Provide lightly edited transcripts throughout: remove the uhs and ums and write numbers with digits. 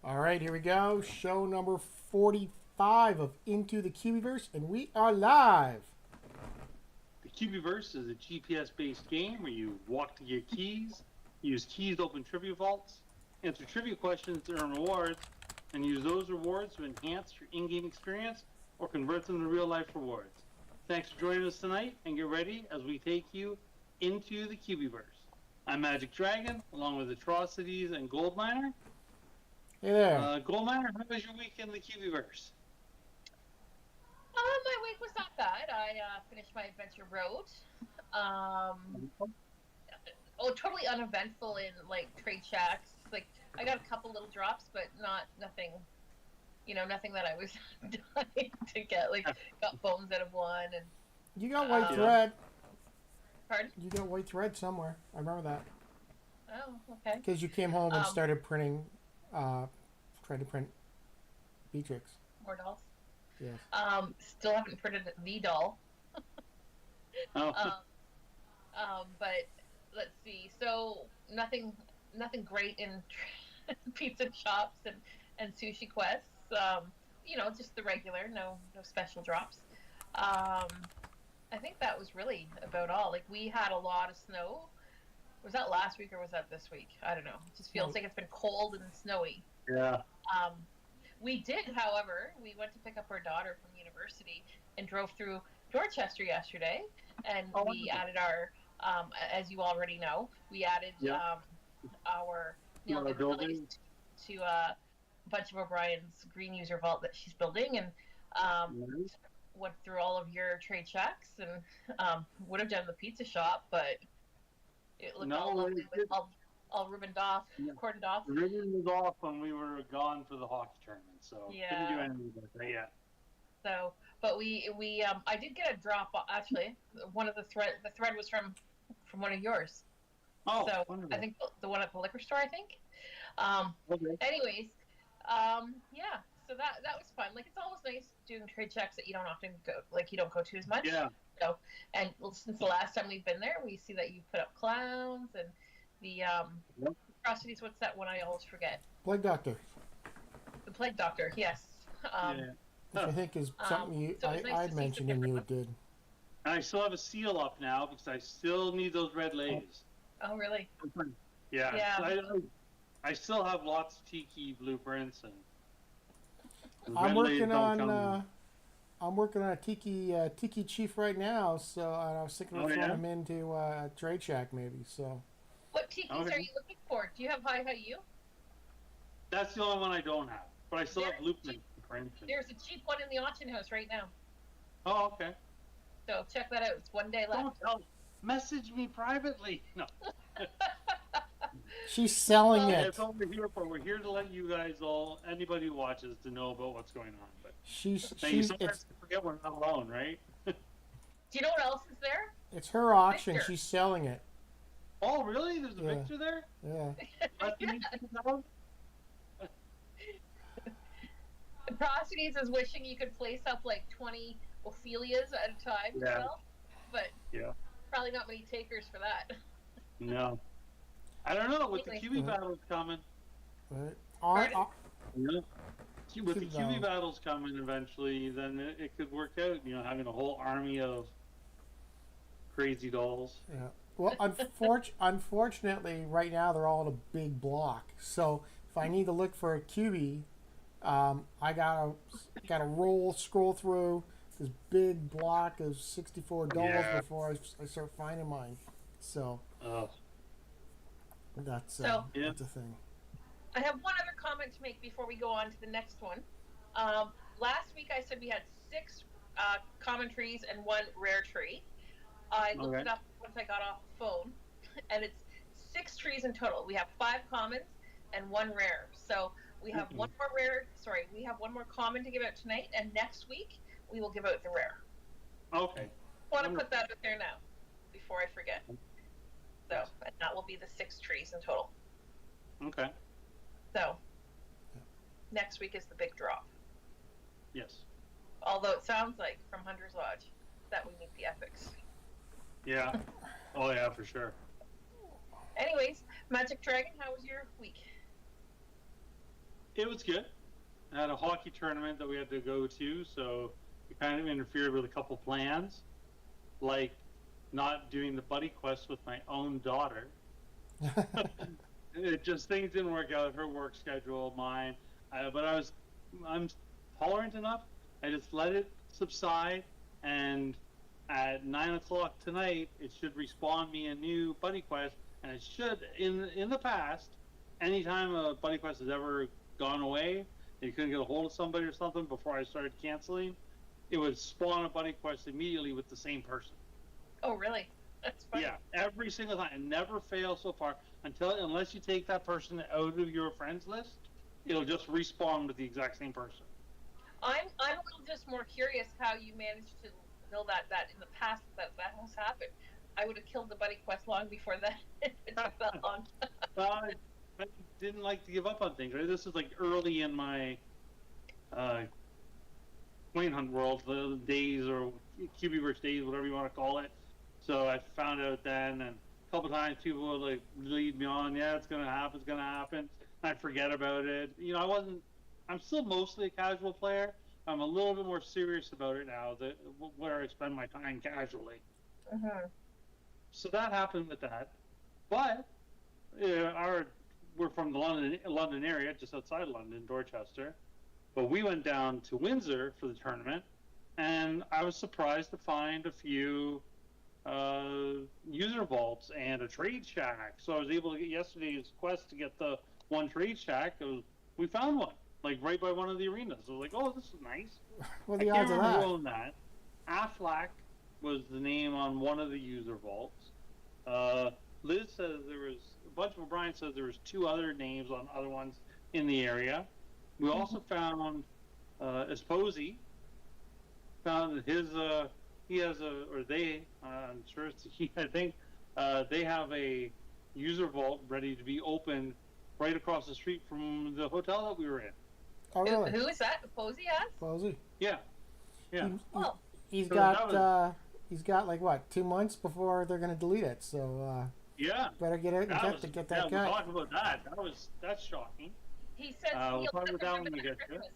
All right, here we go. Show number 45 of Into the Cubieverse, and we are live. The Cubieverse is a GPS-based game where you walk to get keys, use keys to open trivia vaults, answer trivia questions to earn rewards, and use those rewards to enhance your in-game experience or convert them to real-life rewards. Thanks for joining us tonight, and get ready as we take you into the Cubieverse. I'm Magic Dragon, along with Atrocities and Goldminer. Hey there. Goldminer, how was your week in the Cubieverse? My week was not bad. I finished my adventure road. Um, totally uneventful in like trade shacks. Like I got a couple little drops, but nothing. Nothing that I was dying to get. Like got bones out of one, and You got white um, Yeah. thread. pardon. You got white thread somewhere. I remember that. Oh, okay. Because you came home and Um, started printing, tried to print Beatrix. more dolls. Yes. Still haven't printed the doll. Oh, Um, but let's see. So nothing great in pizza shops and sushi quests. Just the regular, no special drops. Um, I think that was really about all. Like we had a lot of snow. Was that last week or was that this week? I don't know. It just feels like it's been cold and snowy. yeah. Um, we did, however, we went to pick up our daughter from university and drove through Dorchester yesterday, and Oh, we added our, as you already know, we added Yeah. our nailed Our in relays building. to a bunch of O'Brien's green user vault that she's building, and um, Nice. went through all of your trade shacks and would have done the pizza shop, but it looked all No, lovely with all ribboned off, yeah. cordoned off. The ribbon was off when we were gone for the hockey tournament, so couldn't do Yeah. anything about that yet. So, but we I did get a drop actually. One of the thread was from one of yours. Oh, So I wonderful. think the one at the liquor store. I think. Okay. Anyways, yeah. So that was fun. Like it's always nice doing trade checks that you don't often go, like you don't go to as much. Yeah. So, and since the last time we've been there, we see that you put up clowns and the Yep. atrocities. What's that one I always forget? Plague Doctor, The plague doctor. Yes. Yeah. which I think is something So it was nice I to see some mentioned and different you ones. did. And I still have a seal up now because I still need those red ladies. Oh, really? Yeah. Yeah. So I still have lots of tiki blueprints and the I'm red ladies working don't on come. I'm working on a tiki chief right now, so I was thinking of Oh throwing yeah. him into Trade Shack maybe. So What tikis are Okay. you looking for? Do you have Hi Hi You? That's the only one I don't have, but I still have There's a cheap, blueprints to print. there's a cheap one in the auction house right now. Oh, okay. So check that out. It's one day left. Don't tell. Message me privately. No. she's selling Well, it. That's all we're here for. We're here to let you guys all, anybody who watches, to know about what's going on. But thank you. She's Sometimes we forget we're not alone, right? Do you know what else is there? it's her auction. Victor. She's selling it. Oh, really? There's a Yeah. Victor there? Yeah. Less than Yeah. 18,000? Atrocities is wishing you could place up like 20 Ophelias at a time Yeah. yourself, but Yeah. probably not many takers for that. No. I don't know. With the Anyway. QB battles coming, But Pardon? yeah. With the QB QB battles coming eventually, then it could work out. You know, having a whole army of crazy dolls. yeah. Well, unfortunately, right now they're all in a big block. So if I need to look for a QB, I gotta scroll through this big block of 64 dolls Yeah. before I start finding mine. So Oh, So Yeah. that's a thing. I have one other comment to make before we go on to the next one. Last week I said we had six common trees and one rare tree. I looked Okay. it up once I got off the phone, and it's six trees in total. We have five commons and one rare. So we have one more rare. Sorry, we have one more common to give out tonight, and next week we will give out the rare. okay. I want to put that out there now before I forget. So, and that will be the six trees in total. Okay. So next week is the big drop. Yes. Although it sounds like from Hunter's Lodge that we meet the epics. Yeah. Oh, yeah, for sure. Anyways, Magic Dragon, how was your week? It was good. I had a hockey tournament that we had to go to, so it kind of interfered with a couple plans, like not doing the buddy quest with my own daughter. It just things didn't work out. Her work schedule, mine. But I'm tolerant enough. I just let it subside, and at 9 o'clock tonight, it should respawn me a new buddy quest, and it should. In the past, anytime a buddy quest has ever gone away, and you couldn't get a hold of somebody or something before I started canceling, it would spawn a buddy quest immediately with the same person. Oh, really? That's funny. Yeah, every single time. It never fails so far unless you take that person out of your friends list, it'll just respawn with the exact same person. I'm a little just more curious how you managed to know that in the past that has happened. I would have killed the buddy quest long before that. It took that long. I didn't like to give up on things. Right? This is like early in my coin hunt world, the days or Cubieverse days, whatever you want to call it. So I found out then, and a couple times people would like lead me on. Yeah, it's gonna happen. It's gonna happen. And I'd forget about it. You know, I'm still mostly a casual player. I'm a little bit more serious about it now. Where I spend my time casually. Mm-hmm. So that happened with that. But we're from the London area, just outside London, Dorchester. But we went down to Windsor for the tournament, and I was surprised to find a few user vaults and a trade shack. So I was able to get yesterday's quest to get the one trade shack. We found one, like right by one of the arenas. I was like, oh, this is nice. What are the I odds can't of remember that? who owned that. Aflac was the name on one of the user vaults. Liz says there was a bunch of O'Brien says there was 2 other names on other ones in the area. We also found Esposi. Found his he has I'm sure it's he. I think they have a user vault ready to be opened right across the street from the hotel that we were in. Oh, really? Who is that? Posey asked? Posey. Yeah. Oh, He's So he's got like what, 2 months before they're gonna delete it. So Yeah. better get it and get that we cut. talked about that. That's shocking. he says we'll he'll talk cut about the that when ribbon we at get to it. Christmas.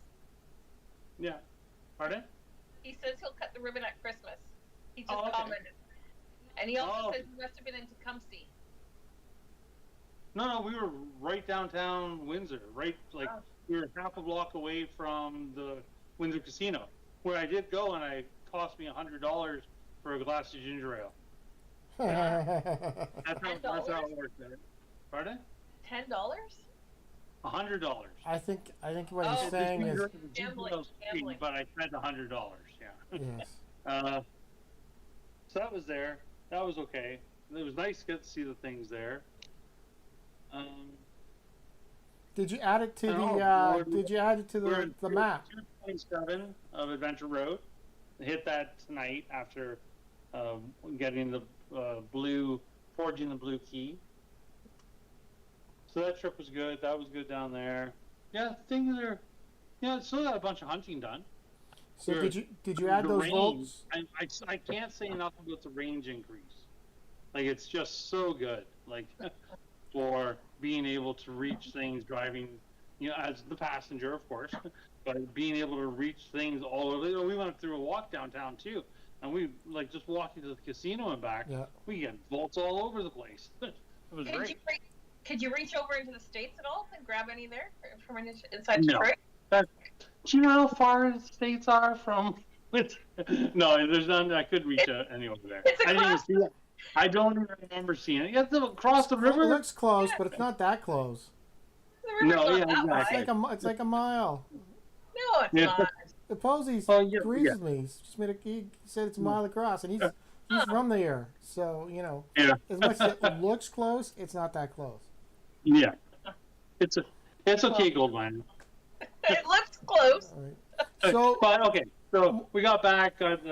Yeah. Pardon? He says he'll cut the ribbon at Christmas. He just Oh, okay. commented. And he also Oh. says he must have been in Tecumseh. No, we were right downtown Windsor. Right, like Oh. we were half a block away from the Windsor Casino, where I did go, and it cost me $100 for a glass of ginger ale. That's how it worked. Pardon? $10? $100. I think what Oh, he's saying is Gambling. But I spent $100. Yeah. yes. So that was there. That was okay. It was nice to get to see the things there. Did you add it to Oh, Did you add it to We're the map? 227 of Adventure Road. Hit that tonight after getting the forging the blue key. So that trip was good. That was good down there. Yeah, things are. Yeah, still got a bunch of hunting done. So did you add The those range, vaults? I can't say enough about the range increase. Like, it's just so good. Like, for being able to reach things driving, as the passenger, of course, but being able to reach things all over. We went through a walk downtown too, and we just walking to the casino and back. Yeah. We get vaults all over the place. It was great. Could you reach over into the States at all and grab any there from inside No. Detroit? Do you know how far the states are from? No, there's none. I could reach anywhere there. It's I didn't even across- see it. I don't even remember seeing it. You have to cross the river. It looks close, but it's not that close. The river's No, not yeah, that exactly. wide. It's like a mile. No, it's Yeah. not. The Posey Oh, yeah, agrees yeah. with me. He's just he said it's a mile across, and he's from there. So Yeah. as much as it looks close, it's not that close. Yeah. It's okay, Goldmine. It looks close. All right. So But okay, so we got back, got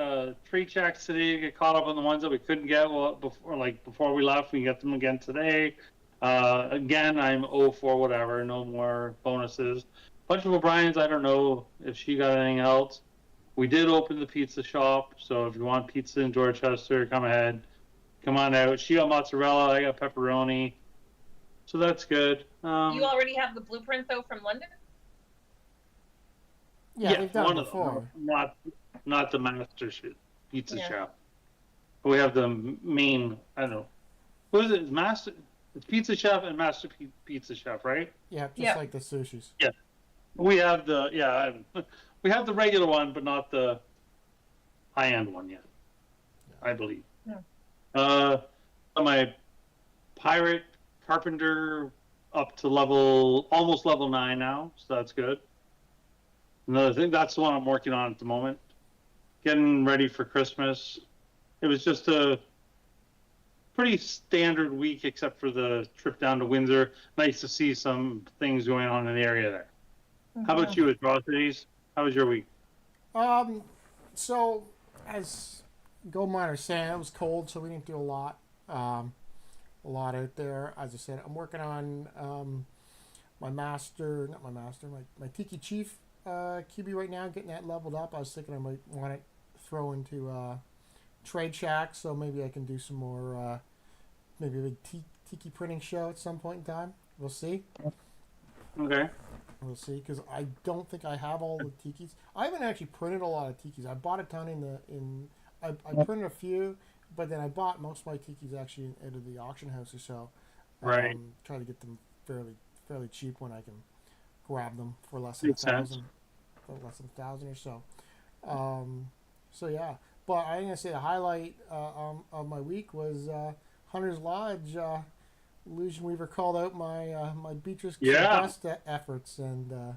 trade checks today, get caught up on the ones that we couldn't get before we left. We get them again today. Again, I'm 0 for whatever, no more bonuses. Bunch of O'Brien's, I don't know if she got anything else. We did open the pizza shop, so if you want pizza in Dorchester, come ahead. Come on out. She got mozzarella, I got pepperoni. So that's good. You already have the blueprint though from London. Yeah, they've done one it of them. before. Not the master pizza Yeah. shop. We have the main. I don't know. What is it? Master. It's Pizza Chef and Master Pizza Chef, right? Yeah, just Yep. like the sushis. Yeah. We have the we have the regular one, but not the high end one yet. I believe. Yeah. My pirate carpenter up to almost level 9 now, so that's good. Another thing, that's the one I'm working on at the moment. Getting ready for Christmas. It was just a pretty standard week, except for the trip down to Windsor. Nice to see some things going on in the area there. How about you, Atrocities? How was your week? So as gold miners saying, it was cold, so we didn't do a lot out there. As I said, I'm working on my Tiki Chief QB right now, getting that leveled up. I was thinking I might want to throw into Trade Shack, so maybe I can do some more, maybe a big Tiki printing show at some point in time. We'll see. Okay. We'll see, because I don't think I have all the tikis. I haven't actually printed a lot of tikis. I bought a ton I printed a few, but then I bought most of my tikis actually out of the auction house or so. Right. Try to get them fairly cheap when I can grab them for less than Makes sense. $1,000 or so. So yeah, but I'm gonna say the highlight of my week was Hunter's Lodge. Illusion Weaver called out my Beatrice Bust efforts and was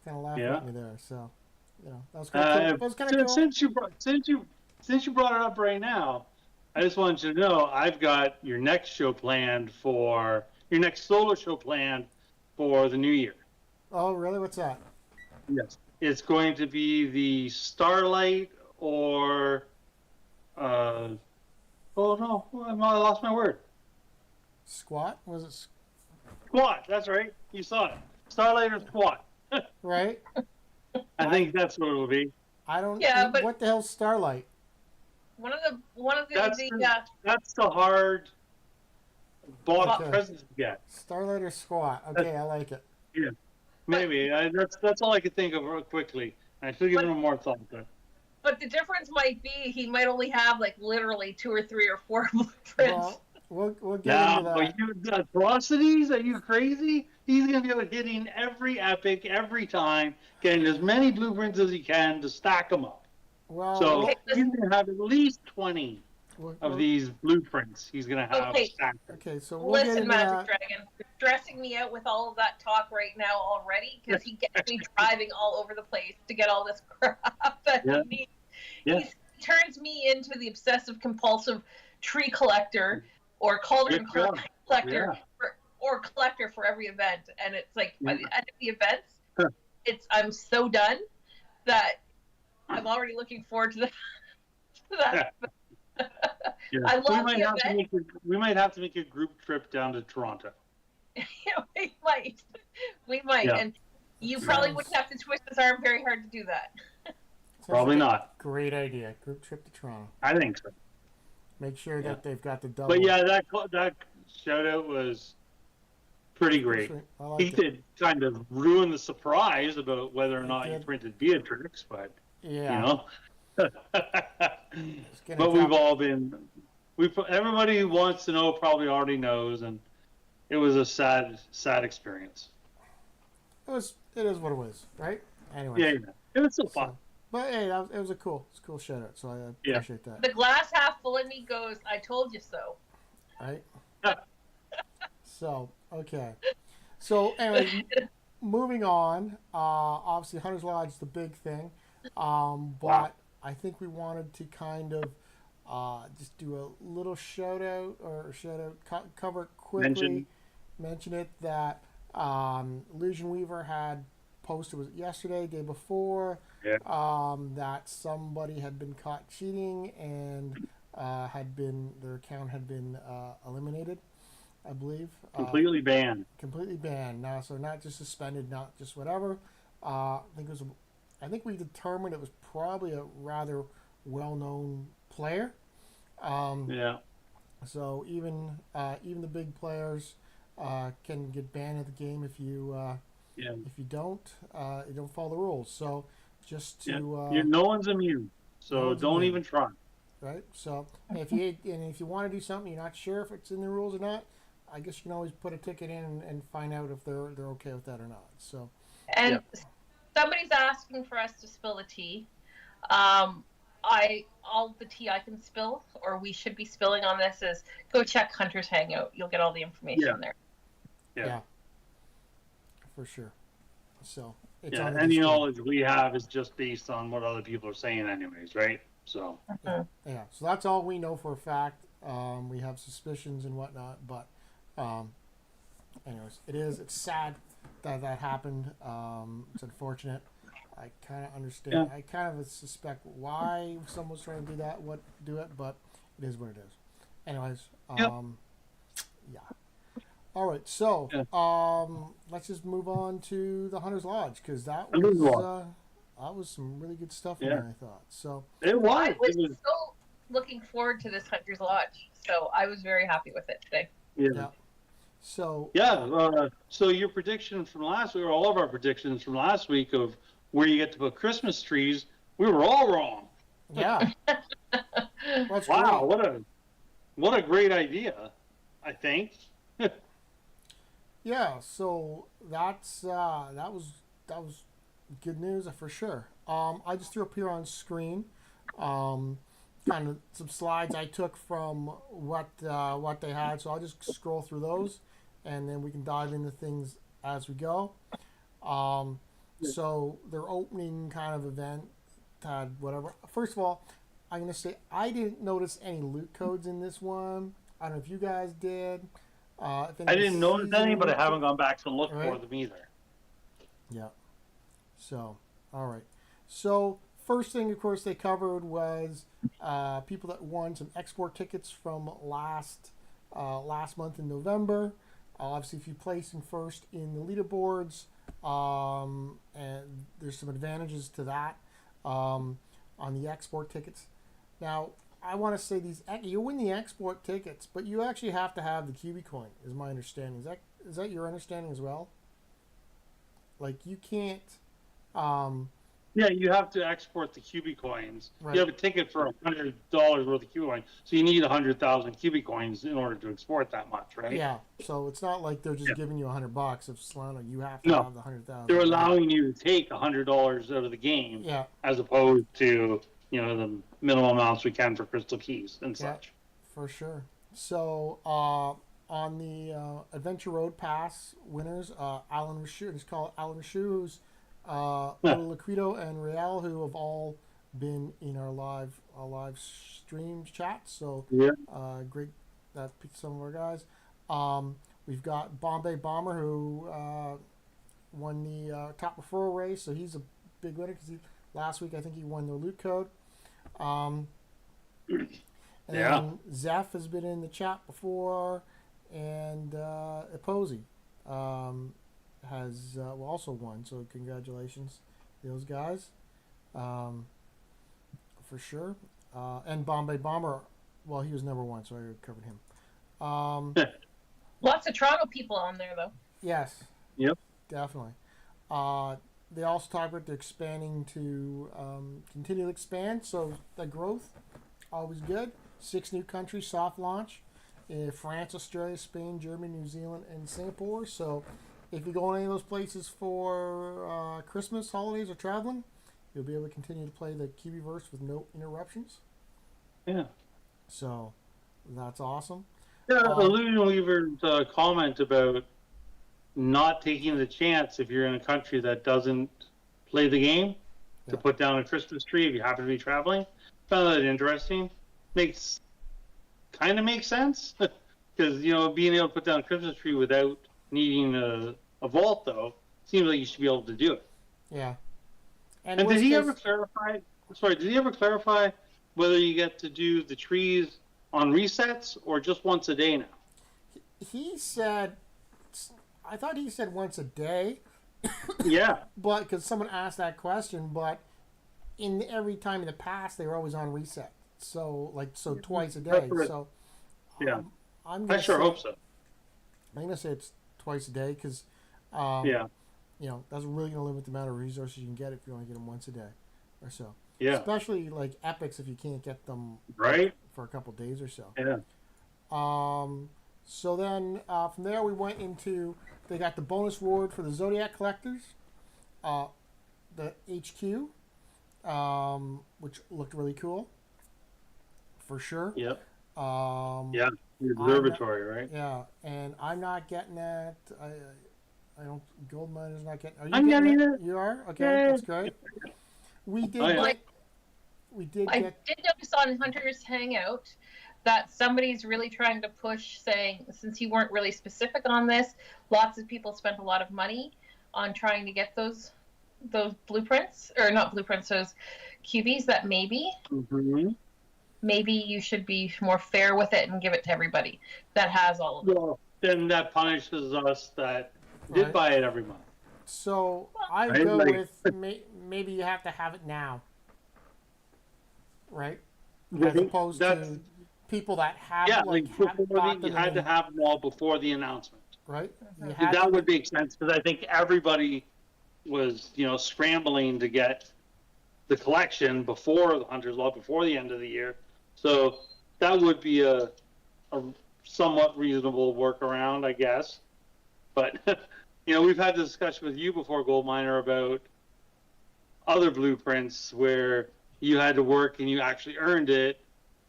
kind of laughing at me there. So, that was kind of cool. That was kind of cool. Since you brought it up right now, I just wanted you to know I've got your next solo show planned for the new year. Oh, really? What's that? Yes. It's going to be the Starlight or oh no, I lost my word. Squat? Was it? Squat. That's right. You saw it. Starlight or Squat. Right. I think that's what it will be. I don't. Yeah, but what the hell's Starlight? One of the That's the hard bought Okay. presents to get. Starlight or Squat? Okay, I like it. Yeah, maybe. That's all I could think of real quickly. I should give him more thought. But the difference might be he might only have like literally 2 or 3 or 4 blueprints. Well, we'll get into that. The Atrocities? Are you crazy? He's going to be hitting every epic every time, getting as many blueprints as he can to stack them up. Well, So he's going to have at least 20 of these blueprints. He's going to have stacked. Okay, so we'll get into Magic Dragon, you're stressing me out with all of that talk right now already because he gets me driving all over the place to get all this crap that he needs. Yeah. He turns me into the obsessive compulsive tree collector or cauldron collector or collector for every event, and it's like by the end of the events, I'm so done that I'm already looking forward to that. Yeah. I love the event. We might have to make a group trip down to Toronto. Yeah, we might, Yeah. and you probably wouldn't have to twist his arm very hard to do that. Probably not. Great idea. Group trip to Toronto. I think so. Make sure that they've got the double. But yeah, that shout out was pretty great. He did kind of ruin the surprise about whether or not he printed Beatrix, but but we've all been everybody who wants to know probably already knows, and it was a sad experience. It is what it was, right? Anyway. Yeah. It was so fun. But hey, it was a cool shout out, so I appreciate that. The glass half full in me goes, I told you so. Right? So, okay. So, anyway, moving on. Obviously, Hunter's Lodge is the big thing. But I think we wanted to kind of just do a little shout out cover it quickly. Mention it that Illusion Weaver had posted, was it yesterday, day before, that somebody had been caught cheating and their account had been eliminated, I believe. Completely banned. Completely banned. Now, so not just suspended, not just whatever. I think we determined it was probably a rather well-known player. So even the big players can get banned at the game if you don't follow the rules. So just to No one's immune, no so one's don't immune. even try. Right. So if you want to do something, you're not sure if it's in the rules or not. I guess you can always put a ticket in and find out if they're okay with that or not. So And somebody's asking for us to spill the tea. All the tea I can spill, or we should be spilling on this, is go check Hunter's Hangout. You'll get all the information there. yeah, for sure. So it's Yeah, on the any Discord. knowledge we have is just based on what other people are saying, anyways, right? So Yeah. So that's all we know for a fact. We have suspicions and whatnot, but anyways, it's sad that happened. It's unfortunate. I kind of understand. Yeah. I kind of suspect why someone's trying to do it, but it is what it is. Anyways, yeah. All right, so let's just move on to the Hunter's Lodge, because that was some really good stuff in there, I thought. So it was. I was so looking forward to this Hunter's Lodge, so I was very happy with it today. Yeah. So so your prediction from last week, or all of our predictions from last week of where you get to put Christmas trees, we were all wrong. Yeah. Wow, great. What a great idea, I think. Yeah, so that was good news for sure. I just threw up here on screen, kind of some slides I took from what they had. So I'll just scroll through those, and then we can dive into things as we go. So their opening kind of event had whatever. First of all, I'm gonna say I didn't notice any loot codes in this one. I don't know if you guys did. I didn't notice any, but I haven't gone back to look for them either. Yeah. So, all right. So, first thing, of course, they covered was people that won some export tickets from last month in November. Obviously, if you place in first in the leaderboards, and there's some advantages to that on the export tickets. Now, I want to say you win the export tickets, but you actually have to have the Cubie coin, is my understanding. Is that your understanding as well? Like, you can't. Yeah, you have to export the Cubie coins. Right. You have a ticket for $100 worth of Cubie coins, so you need 100,000 Cubie coins in order to export that much, right? Yeah. So it's not like they're just giving you $100 of Solana. You have to have the 100,000. They're allowing you to take $100 out of the game, as opposed to the minimum amounts we can for crystal keys and such. For sure. So on the Adventure Road Pass winners, Alan Rashu, he's called Alan Rashu, who's Little Liquido and Real, who have all been in our live stream chat. So great that picked some of our guys. We've got Bombay Bomber, who won the top referral race, so he's a big winner because last week I think he won the loot code. And Zeph has been in the chat before, and Eposi has also won. So congratulations, those guys, for sure. And Bombay Bomber, well, he was number one, so I covered him. Lots of Toronto people on there, though. Yes. Yep. Definitely. They also talk about they're expanding to continue to expand, so the growth, always good. 6 new countries, soft launch. France, Australia, Spain, Germany, New Zealand, and Singapore. So if you go to any of those places for Christmas, holidays, or traveling, you'll be able to continue to play the Cubieverse with no interruptions. Yeah. So that's awesome. Yeah, Illusion Weaver's comment about not taking the chance if you're in a country that doesn't play the game to put down a Christmas tree if you happen to be traveling. Found that interesting. Makes sense because being able to put down a Christmas tree without needing a vault though seems like you should be able to do it. Yeah. And did he ever clarify? Sorry, did he ever clarify whether you get to do the trees on resets or just once a day now? He said, I thought he said once a day. Yeah. But because someone asked that question, but in every time in the past they were always on reset. So twice a day. So yeah, I sure hope so. I'm gonna say it's twice a day because that's really going to limit the amount of resources you can get if you only get them once a day or so. Yeah. Especially like epics if you can't get them Right. for a couple days or so. Yeah. So then from there we went into, they got the bonus reward for the Zodiac collectors, the HQ, which looked really cool, for sure. Yep. Yeah. The observatory, right? Yeah, and I'm not getting that. I don't. Gold miner's not getting. Are you I'm getting it? it. You are. Okay, Yay. that's great. We did. Oh, yeah. Get, we did I get. did notice on Hunter's Hangout that somebody's really trying to push, saying, since you weren't really specific on this, lots of people spent a lot of money on trying to get those blueprints, or not blueprints, those cubies, that maybe you should be more fair with it and give it to everybody that has all of them. Well, then that punishes us that did buy it every month. So I would go with maybe you have to have it now, right? As opposed to people that have you had to have them all before the announcement, right? That would make sense, because I think everybody was scrambling to get the collection before the Hunter's Law, before the end of the year. So that would be a somewhat reasonable workaround, I guess. But we've had this discussion with you before, Gold Miner, about other blueprints where you had to work and you actually earned it,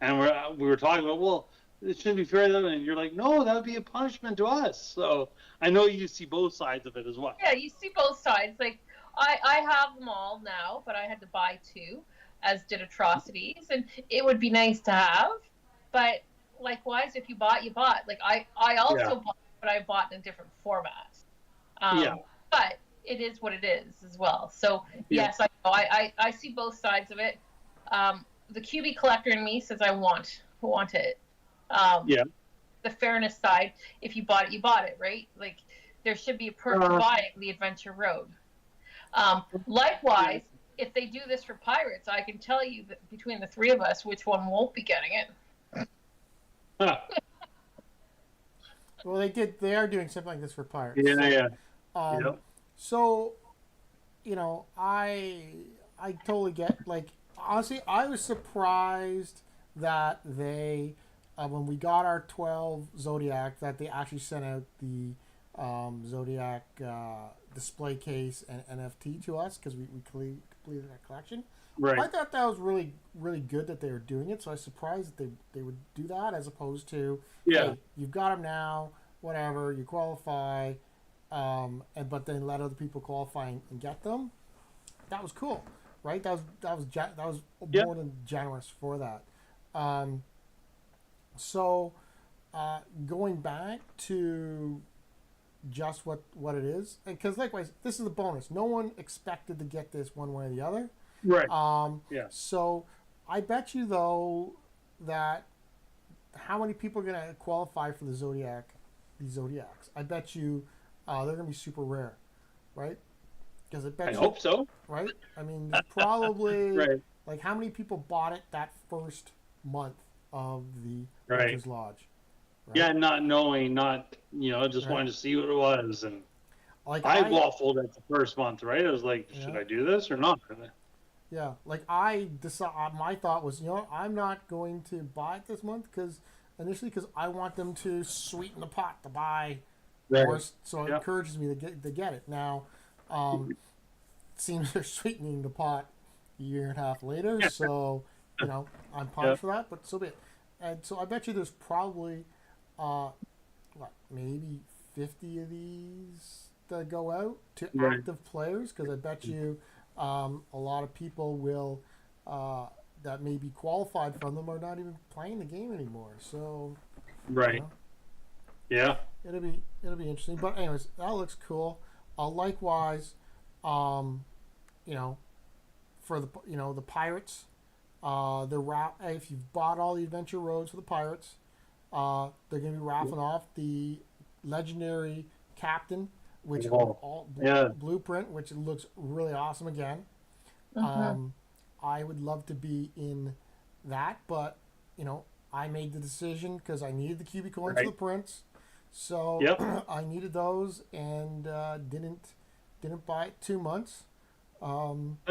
and we were talking about, well, it shouldn't be fair to them, and you're like, no, that would be a punishment to us. So I know you see both sides of it as well. Yeah, you see both sides. Like I have them all now, but I had to buy 2, as did Atrocities, and it would be nice to have. But likewise, if you bought, you bought. Like I also bought, but I bought in a different format. But it is what it is as well. So yes, I see both sides of it. The QB collector in me says I want it. The fairness side, if you bought it, you bought it, right? Like there should be a perk to buying the Adventure Road. Likewise, if they do this for Pirates, I can tell you that between the 3 of us, which one won't be getting it. Well, they are doing something like this for Pirates. So, I totally get, honestly, I was surprised that they, when we got our 12 Zodiac, that they actually sent out the Zodiac display case and NFT to us, because we completed that collection. Right. I thought that was really, really good that they were doing it, so I was surprised that they would do that, as opposed to, hey, you've got them now, whatever, you qualify, but then let other people qualify and get them. That was cool, right? That was more than generous for that. So going back to just what it is, because likewise, this is a bonus. No one expected to get this one way or the other. Right. So I bet you though that how many people are going to qualify for the Zodiac? These Zodiacs. I bet you they're going to be super rare, right? Because I hope so. Right? I mean, probably like how many people bought it that first month of the Hunter's Lodge? Right? Yeah, not knowing, just wanting to see what it was, and I waffled at the first month, right? I was like, should I do this or not? Yeah, I decided. My thought was, I'm not going to buy it this month because I want them to sweeten the pot to buy more, so it encourages me to get it. Now, it seems they're sweetening the pot a year and a half later, so I'm punished for that, but so be it. And so I bet you there's probably maybe 50 of these that go out to active players, because I bet you a lot of people will that may be qualified from them are not even playing the game anymore. So it'll be interesting. But anyways, that looks cool. Likewise, for the Pirates, if you've bought all the adventure roads for the Pirates, they're going to be raffling off the legendary captain, which is all blueprint, which looks really awesome again. I would love to be in that, but I made the decision because I needed the QB coins for the prints, so I needed those and didn't Didn't buy it 2 months.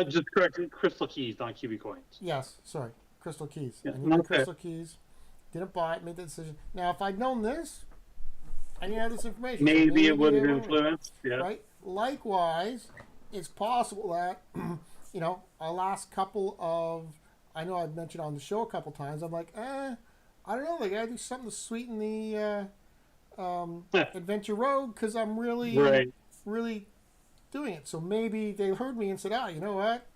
Just correct, crystal keys, not cubic coins. Yes, sorry, crystal keys. Yeah, I needed okay. crystal keys. Didn't buy it. Made the decision. Now, if I'd known this, I didn't have this information. So Maybe it would have they were influenced. Yeah. right. Likewise, it's possible that our last couple of, I know I've mentioned on the show a couple times. I'm like, I don't know. They gotta do something to sweeten the Adventure Road because I'm really, Right. really doing it. So maybe they heard me and said, you know what?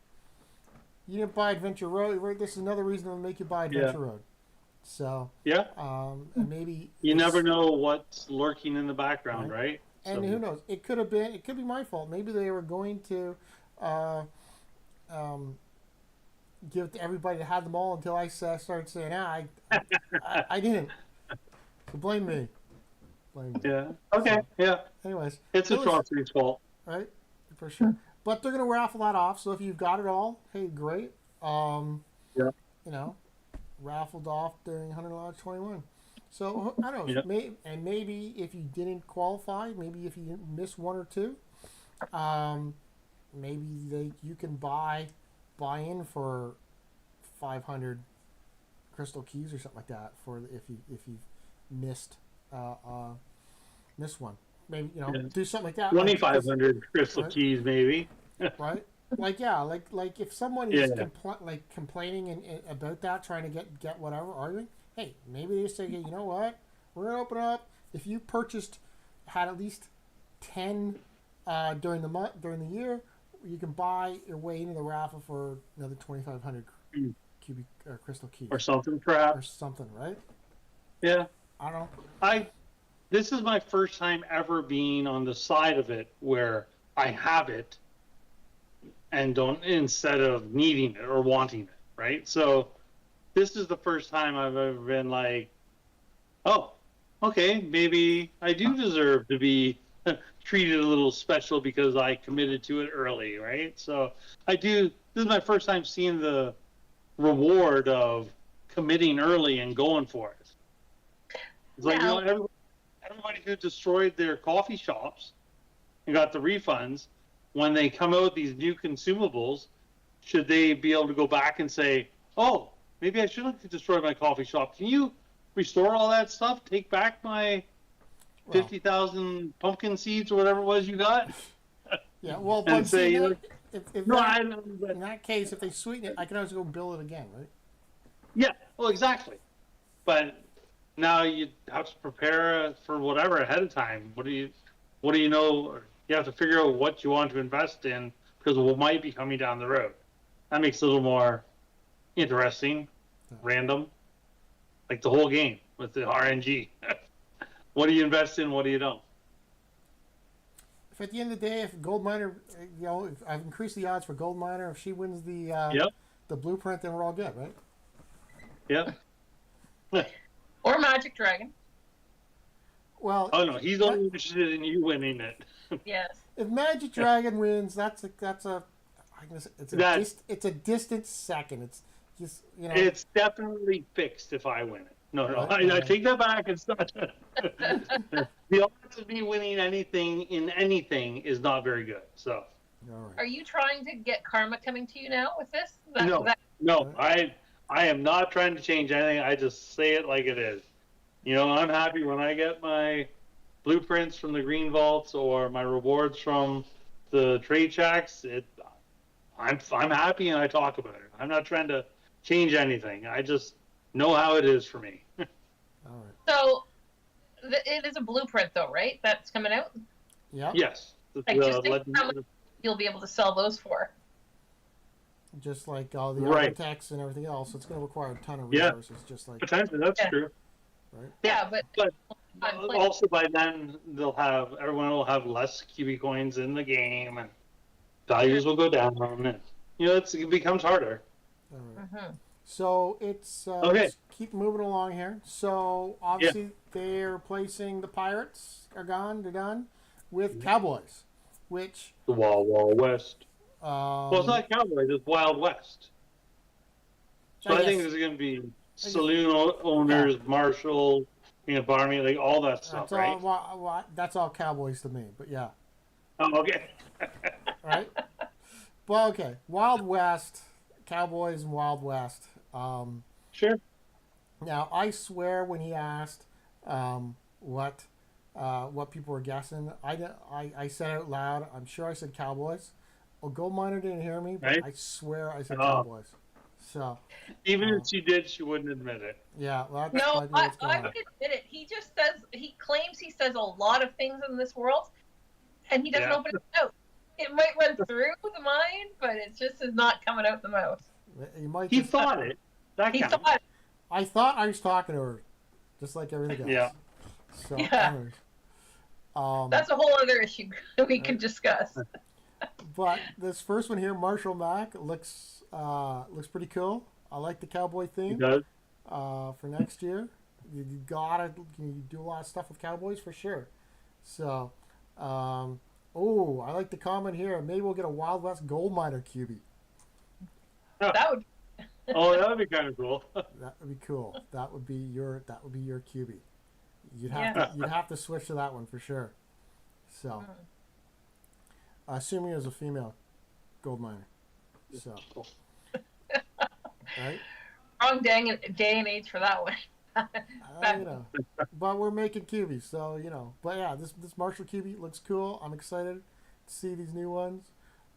You didn't buy Adventure Road. This is another reason to make you buy Adventure Road. So Yeah. and maybe You never know what's lurking in the background, right? And who knows? It could be my fault. Maybe they were going to give it to everybody that had them all until I started saying, I didn't. So blame me. Yeah. Okay. So, yeah. Anyways, It's Atrocity's fault. right? For sure. But they're gonna raffle that off. So if you've got it all, hey, great. Yeah. Raffled off during 100 Lodge 21. So I don't know. Maybe if you didn't qualify, maybe if you didn't miss one or two, maybe you can buy in for 500 crystal keys or something like that for if you missed one. Maybe do something like that. 2,500 crystal keys, maybe. Right? Like if someone is complaining and about that, trying to get whatever arguing. Hey, maybe they say, you know what? We're gonna open up. If you had at least 10 during the year, you can buy your way into the raffle for another 2,500 cubic crystal keys or something, perhaps. or something, right? Yeah. I don't know. This is my first time ever being on the side of it where I have it and instead of needing it or wanting it, right? So this is the first time I've ever been like, oh, okay, maybe I do deserve to be treated a little special because I committed to it early, right? So this is my first time seeing the reward of committing early and going for it. It's like, everybody who destroyed their coffee shops and got the refunds, when they come out with these new consumables, should they be able to go back and say, oh, maybe I should have destroyed my coffee shop. Can you restore all that stuff? Take back my 50,000 pumpkin seeds or whatever it was you got? Yeah, well, and say, in but that case, if they sweeten it, I can always go bill it again, right? yeah, well, exactly. But now you have to prepare for whatever ahead of time. What do you know? You have to figure out what you want to invest in because what might be coming down the road. That makes it a little more interesting, random, like the whole game with the RNG. What do you invest in? What do you don't? If at the end of the day, if Gold Miner, if I've increased the odds for Gold Miner, if she wins the blueprint, then we're all good, right? Yep. Or Magic Dragon. Well, oh no, he's only interested in you winning it. Yes. If Magic Dragon wins, it's a distant second. It's just It's definitely fixed if I win it. No, I take that back. It's not. The odds of me winning anything in anything is not very good. So. All right. Are you trying to get karma coming to you now with this? No. I am not trying to change anything. I just say it like it is. I'm happy when I get my blueprints from the green vaults or my rewards from the trade shacks. I'm happy and I talk about it. I'm not trying to change anything. I just know how it is for me. All right. So it is a blueprint, though, right? That's coming out. Yeah. Yes. Just think how much you'll be able to sell those for. Just like all the architects and everything else, it's going to require a ton of resources. Just like potentially, that's true. Right. Yeah, but also by then everyone will have less cubic coins in the game, and values will go down, and it becomes harder. All right. Mm-hmm. So it's let's keep moving along here. So obviously they're replacing the Pirates are gone. They're done with Cowboys, which the Wild West. Well, it's not Cowboys; it's Wild West. So I think there's going to be saloon owners, marshals, barmaid, like all that stuff, that's right? that's all Cowboys to me. But yeah, Oh, okay. right? Well, okay, Wild West, Cowboys and Wild West. Sure. Now, I swear when he asked what people were guessing, I said out loud, I'm sure I said Cowboys. Well, Gold Miner didn't hear me, but Right. I swear I said Oh, Cowboys. So, even uh, if she did, she wouldn't admit it. yeah, well, that No, might be I, what's going I on. would admit it. He just says, he claims he says a lot of things in this world, and he doesn't Yeah. open his mouth. It might run through the mind, but it just is not coming out the mouth. You might He just. thought it. That He counts. thought, I thought I was talking to her, just like everything Yeah. else. So, yeah, anyways, um, that's a whole other issue we right. could discuss. But this first one here, Marshall Mack, looks pretty cool. I like the cowboy He theme does. for next year. You gotta you do a lot of stuff with cowboys for sure. So, oh, I like the comment here. Maybe we'll get a Wild West gold miner QB. That would, Oh, that would be kind of cool. That would be cool. That would be your QB. yeah. You'd have to switch to that one for sure. So, assuming it was a female gold miner. So, right? Wrong day and age for that one. You know, but we're making QBs, so you know. But yeah, this Marshall QB looks cool. I'm excited to see these new ones.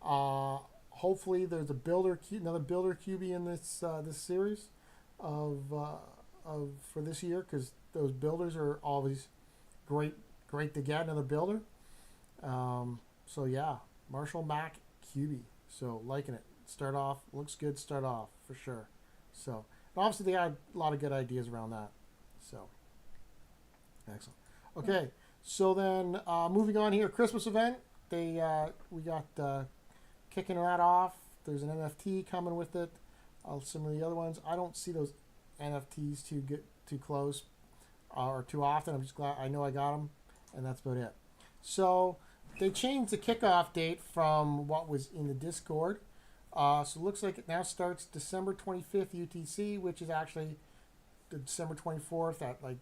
Hopefully, there's another builder QB in this series of for this year because those builders are always great to get another builder. So yeah, Marshall Mack QB. So liking it. Start off looks good. Start off for sure. So and obviously they got a lot of good ideas around that. So excellent. Okay, so then moving on here, Christmas event. We got kicking that off. There's an NFT coming with it. Some of the other ones. I don't see those NFTs too close or too often. I'm just glad I know I got them, and that's about it. So they changed the kickoff date from what was in the Discord. So it looks like it now starts December 25th UTC, which is actually the December 24th at like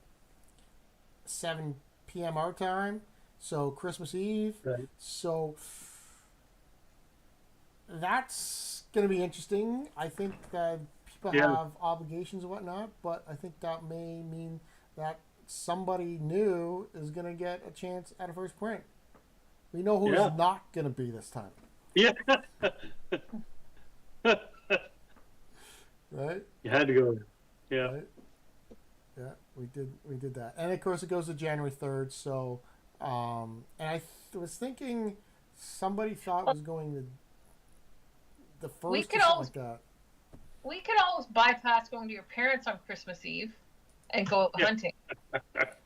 7 p.m. our time. So Christmas Eve. Right. So that's going to be interesting. I think that people Yeah. have obligations and whatnot, but I think that may mean that somebody new is going to get a chance at a first print. We know who's Yeah. not going to be this time, Yeah. right? You had to go. Yeah. Right? Yeah, we did that, and of course it goes to January 3rd. So, and I was thinking somebody thought it was going to the first or something like that. We could always bypass going to your parents on Christmas Eve and go Yeah. hunting.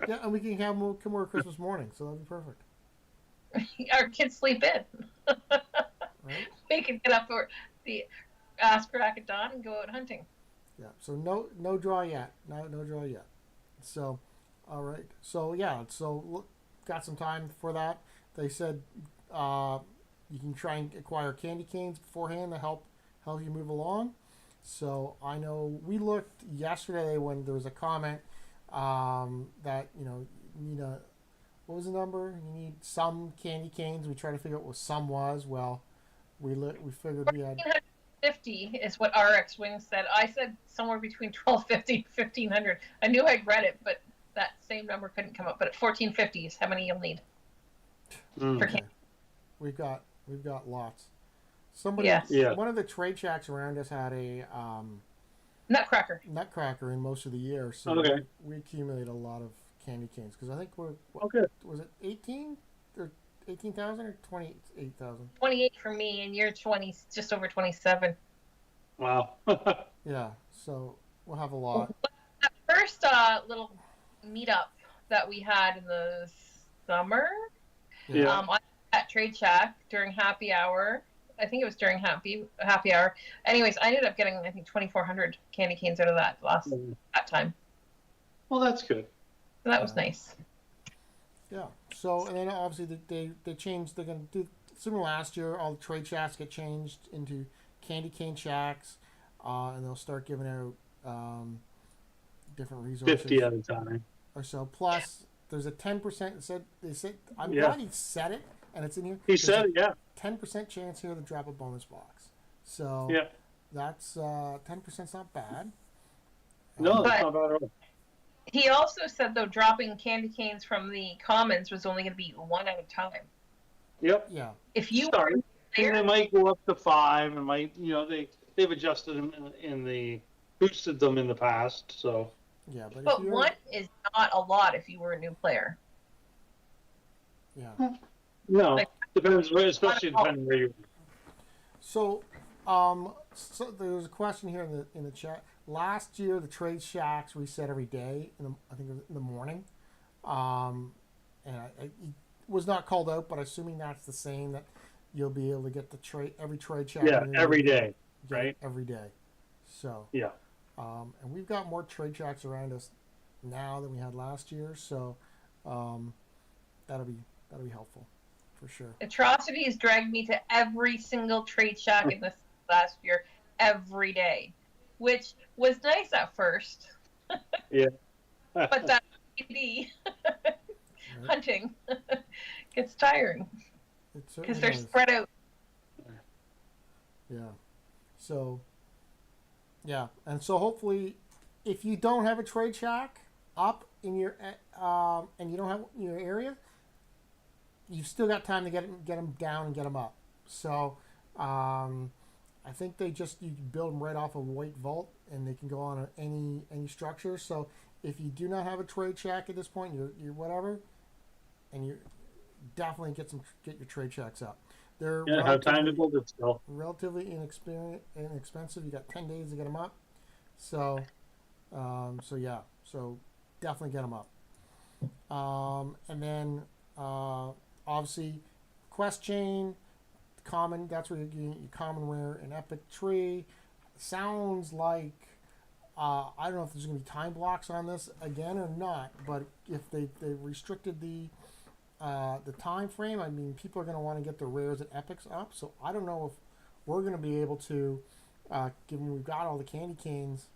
Yeah, and we can have them come over Christmas morning, so that'd be perfect. Our kids sleep in. Right? We can get up for the ass crack at dawn and go out hunting. Yeah. So no draw yet. No draw yet. So, all right. So yeah. So look, got some time for that. They said you can try and acquire candy canes beforehand to help you move along. So I know we looked yesterday when there was a comment that you need a what was the number? You need some candy canes. We tried to figure out what some was. Well, we figured we had 1,450 is what RX Wing said. I said somewhere between 1,250 and 1,500. I knew I'd read it, but that same number couldn't come up. But at 1,450 is how many you'll need for okay. candy. We've got lots. Somebody, Yes. Yeah. one of the trade shacks around us had a Nutcracker. nutcracker in most of the year, so Okay. we accumulated a lot of candy canes because I think Okay. was it 18 or 18,000 or 28,000? 28 for me, and you're 20, just over 27. Wow. Yeah, so we'll have a lot. That first little meetup that we had in the summer, Yeah. at Trade Shack during happy hour. I think it was during happy hour. Anyways, I ended up getting I think 2,400 candy canes out of that that time. Well, that's good. So that was nice. Yeah. So and then obviously they changed. They're gonna do similar last year. All the trade shacks get changed into candy cane shacks, and they'll start giving out different resources 50 at a time. or so. Plus, there's a 10%. They said I'm Yeah. glad he said it and it's in here. He There's said, a yeah. 10% chance here to drop a bonus box. So Yeah. that's 10%'s not bad. No, that's But not bad at all. he also said, though, dropping candy canes from the commons was only going to be one at a time. Yep. Yeah. If you Start. were And they there, might go up to 5, and might, they've adjusted them in the boosted them in the past. So Yeah, but if but you're one is not a lot if you were a new player. yeah. no, Like, depends, especially depending where you. So so there was a question here in the chat. Last year the trade shacks reset every day I think it was in the morning. And it was not called out, but assuming that's the same, that you'll be able to get the every trade shack. Yeah, in every you'll day, get right? it every day. So Yeah. and we've got more trade shacks around us now than we had last year, so that'll be helpful for sure. Atrocities dragged me to every single trade shack in this last year, every day, which was nice at first. Yeah. But that PD hunting gets tiring because they're spread out. Yeah. So, yeah, and so hopefully, if you don't have a trade shack up in your and you don't have your area, you've still got time to get them down and get them up. So, I think you build them right off a white vault, and they can go on any structure. So, if you do not have a trade shack at this point, you're whatever, and you definitely get your trade shacks up. They're have time to build it still. relatively inexpensive. You got 10 days to get them up. So, so definitely get them up. And then obviously quest chain, common. That's where you're getting your common, rare, and epic tree. Sounds like I don't know if there's going to be time blocks on this again or not, but if they restricted the time frame, I mean, people are going to want to get the rares and epics up. So I don't know if we're going to be able to, given we've got all the candy canes,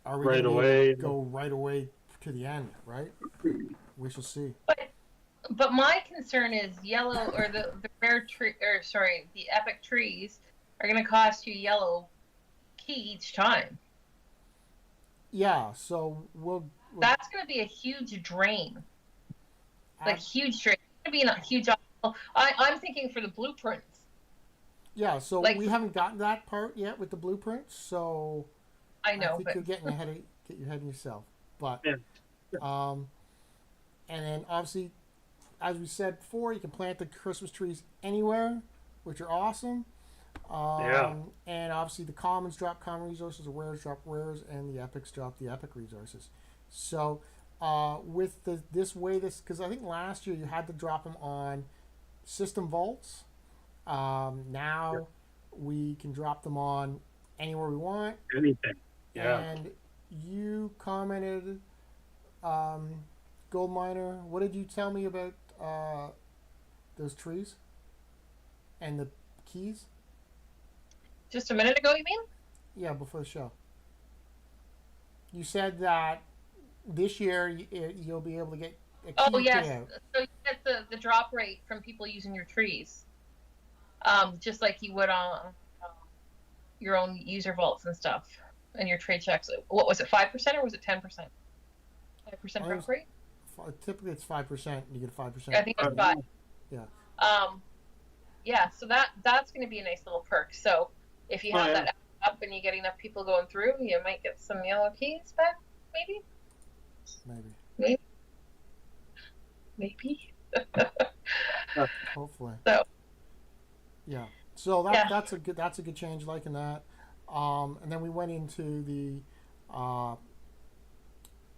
are we Right going to away. go right away to the end? Right? We shall see. But my concern is yellow or the rare tree, or sorry, the epic trees are going to cost you yellow key each time. Yeah. So we'll That's going to be a huge drain. Like huge drain. It's going to be a huge. I'm thinking for the blueprints. Yeah. So we haven't gotten that part yet with the blueprints. So I know, think but you're getting get your head in yourself. But Yeah. and then obviously, as we said before, you can plant the Christmas trees anywhere, which are awesome. Yeah. And obviously, the commons drop common resources, the rares drop rares, and the epics drop the epic resources. So, with because I think last year you had to drop them on system vaults. Now we can drop them on anywhere we want. Anything. Yeah. And you commented, Gold Miner. What did you tell me about those trees and the keys? just a minute ago, you mean? Yeah, before the show. You said that this year you'll be able to get a key Oh yes, payout. so you get the drop rate from people using your trees, just like you would on your own user vaults and stuff, and your trade checks. What was it, 5% or was it 10%? 5% drop rate. Typically, it's 5%. You get a 5%. I think it's 5. Yeah. Yeah. So that's going to be a nice little perk. So if you have that up and you get enough people going through, you might get some yellow keys back. Maybe. Hopefully. So. Yeah. So that's a good change, liking that. And then we went into the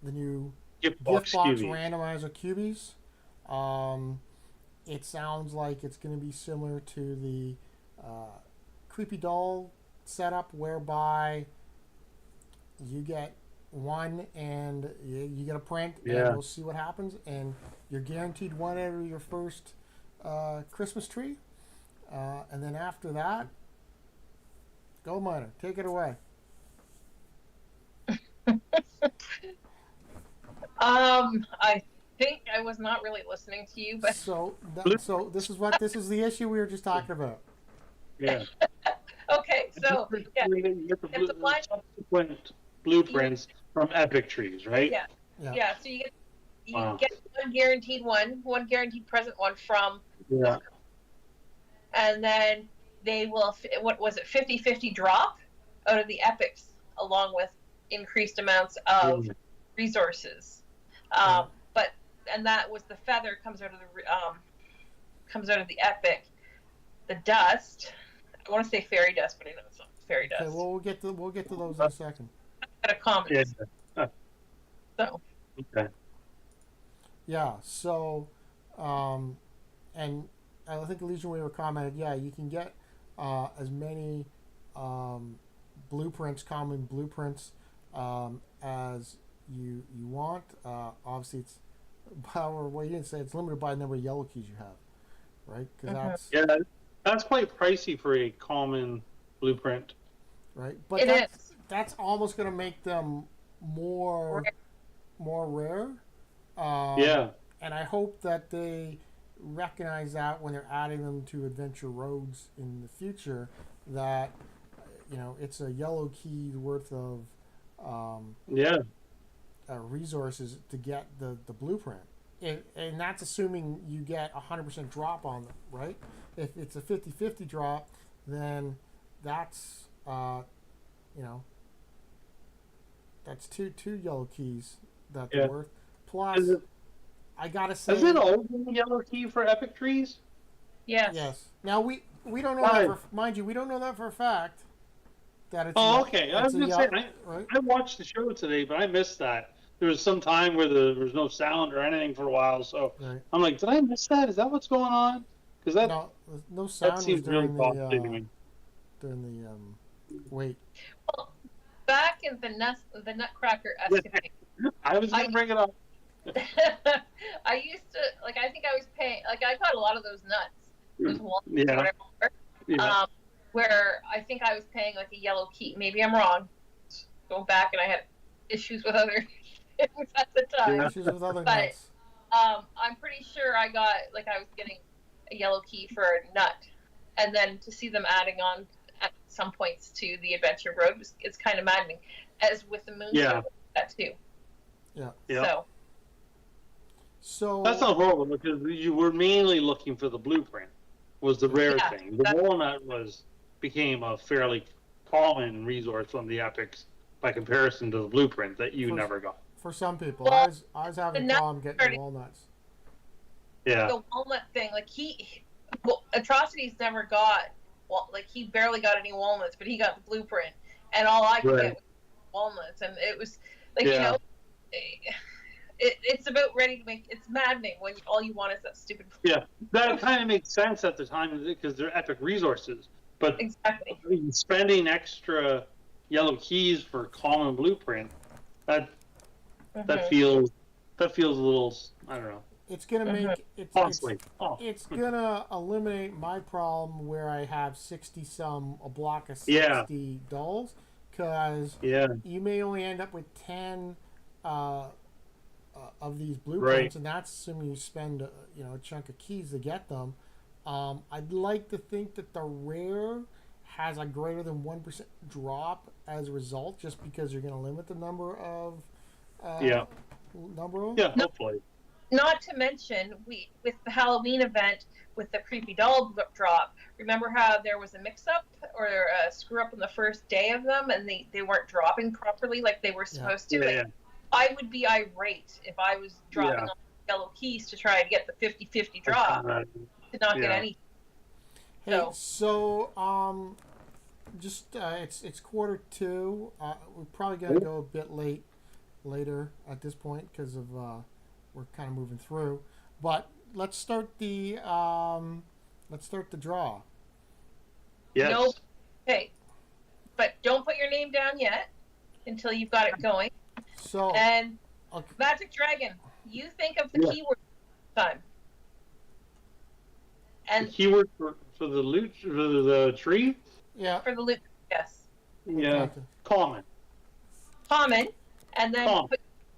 new gift box randomizer cubies. It sounds like it's going to be similar to the creepy doll setup, whereby you get one and you get a print, and we'll see what happens, and you're guaranteed one out of your first Christmas tree, and then after that, Gold Miner, take it away. think I was not really listening to you, but So this is the issue we were just talking about. Yeah. okay. So yeah, You get the, it's a blind. subsequent blueprints from epic trees, right? Yeah, Yeah. yeah. So you Wow. get one guaranteed present one from, Yeah. and then they will. What was it? 50-50 drop out of the epics, along with increased amounts of resources. Right. But and that was the feather comes out of the epic. The dust. I want to say fairy dust, but I know it's not fairy dust. Okay. Well, we'll get to those in a second. At a common. Yeah. So. Okay. Yeah. So, and I think Legion Weaver commented, yeah, you can get as many blueprints, common blueprints, as you want. Obviously, it's well, you didn't say it's limited by the number of yellow keys you have, right? Because that's Yeah, that's quite pricey for a common blueprint. right. But It is. that's almost going to make them more rare. Yeah. And I hope that they recognize that when they're adding them to adventure roads in the future, that it's a yellow key worth of Yeah. resources to get the blueprint. And that's assuming you get 100% drop on them, right? If it's a 50-50 drop, then that's that's two yellow keys that they're worth. Plus, I gotta say, Is it always a yellow key for epic trees? Yes. yes. Now we don't know that mind you, we don't know that for a fact. That it's Okay. I was going to say, right? I watched the show today, but I missed that. There was some time where there was no sound or anything for a while, so Right. I'm like, did I miss that? Is that what's going on? Because that No sound that was seems really during complicated. wait. Well, back in the Nutcracker escapade, I was going to bring it up. I used to I think I was paying I got a lot of those nuts, those walnuts, Yeah. whatever. Yeah. Where I think I was paying a yellow key. Maybe I'm wrong. Going back, and I had issues with other things at the time. Yeah. Issues with other But nuts. I'm pretty sure I got I was getting a yellow key for a nut, and then to see them adding on at some points to the adventure road it's kind of maddening. As with the moon, that too. Yeah. Yeah. So That's not horrible because you were mainly looking for the blueprint. Was the rare thing. The walnut became a fairly common resource from the epics by comparison to the blueprint that you never got. for some people, Well, I was having a problem getting the walnuts. Yeah. The walnut thing, Atrocities never got he barely got any walnuts, but he got the blueprint, and all I could get was walnuts, and it was it's about ready to make. It's maddening when all you want is that stupid. Yeah, that kind of makes sense at the time because they're epic resources. But exactly, spending extra yellow keys for common blueprint, that feels a little, I don't know. It's gonna make it's gonna eliminate my problem where I have a block of 60 dolls, because you may only end up with 10 of these blueprints, and that's assuming you spend a chunk of keys to get them. I'd like to think that the rare has a greater than 1% drop as a result, just because you're going to limit the number of number of them. Yeah, hopefully. Not to mention, with the Halloween event with the creepy doll drop, remember how there was a mix-up or a screw-up on the first day of them, and they weren't dropping properly like they were supposed to? I would be irate if I was dropping on yellow keys to try and get the 50-50 drop to not get any. Hey, so just it's 1:45. We're probably gonna go a bit later at this point because of we're kind of moving through. But let's start the draw. Yes. Nope. Okay, but don't put your name down yet until you've got it going. So and Magic Dragon, you think of the keyword time. And the keyword for the loot for the tree? Yeah. For the loot, yes. Yeah. Common. Common. And then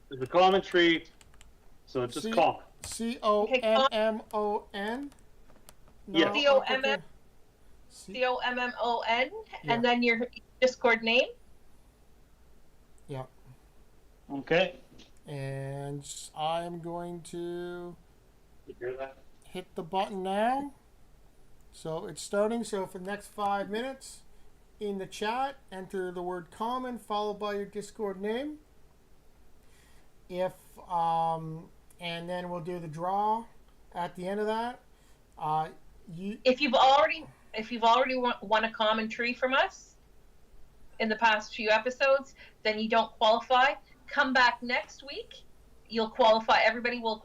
there's a common tree. So it's just C- common. COMMON. Yeah. COMM C- COMMON, Yeah. and then your Discord name. yeah. Okay. And I'm going to You hear that? hit the button now. So it's starting. So for the next 5 minutes, in the chat, enter the word common followed by your Discord name. If and then we'll do the draw at the end of that. If you've already won a common tree from us in the past few episodes, then you don't qualify. Come back next week. You'll qualify. Everybody will be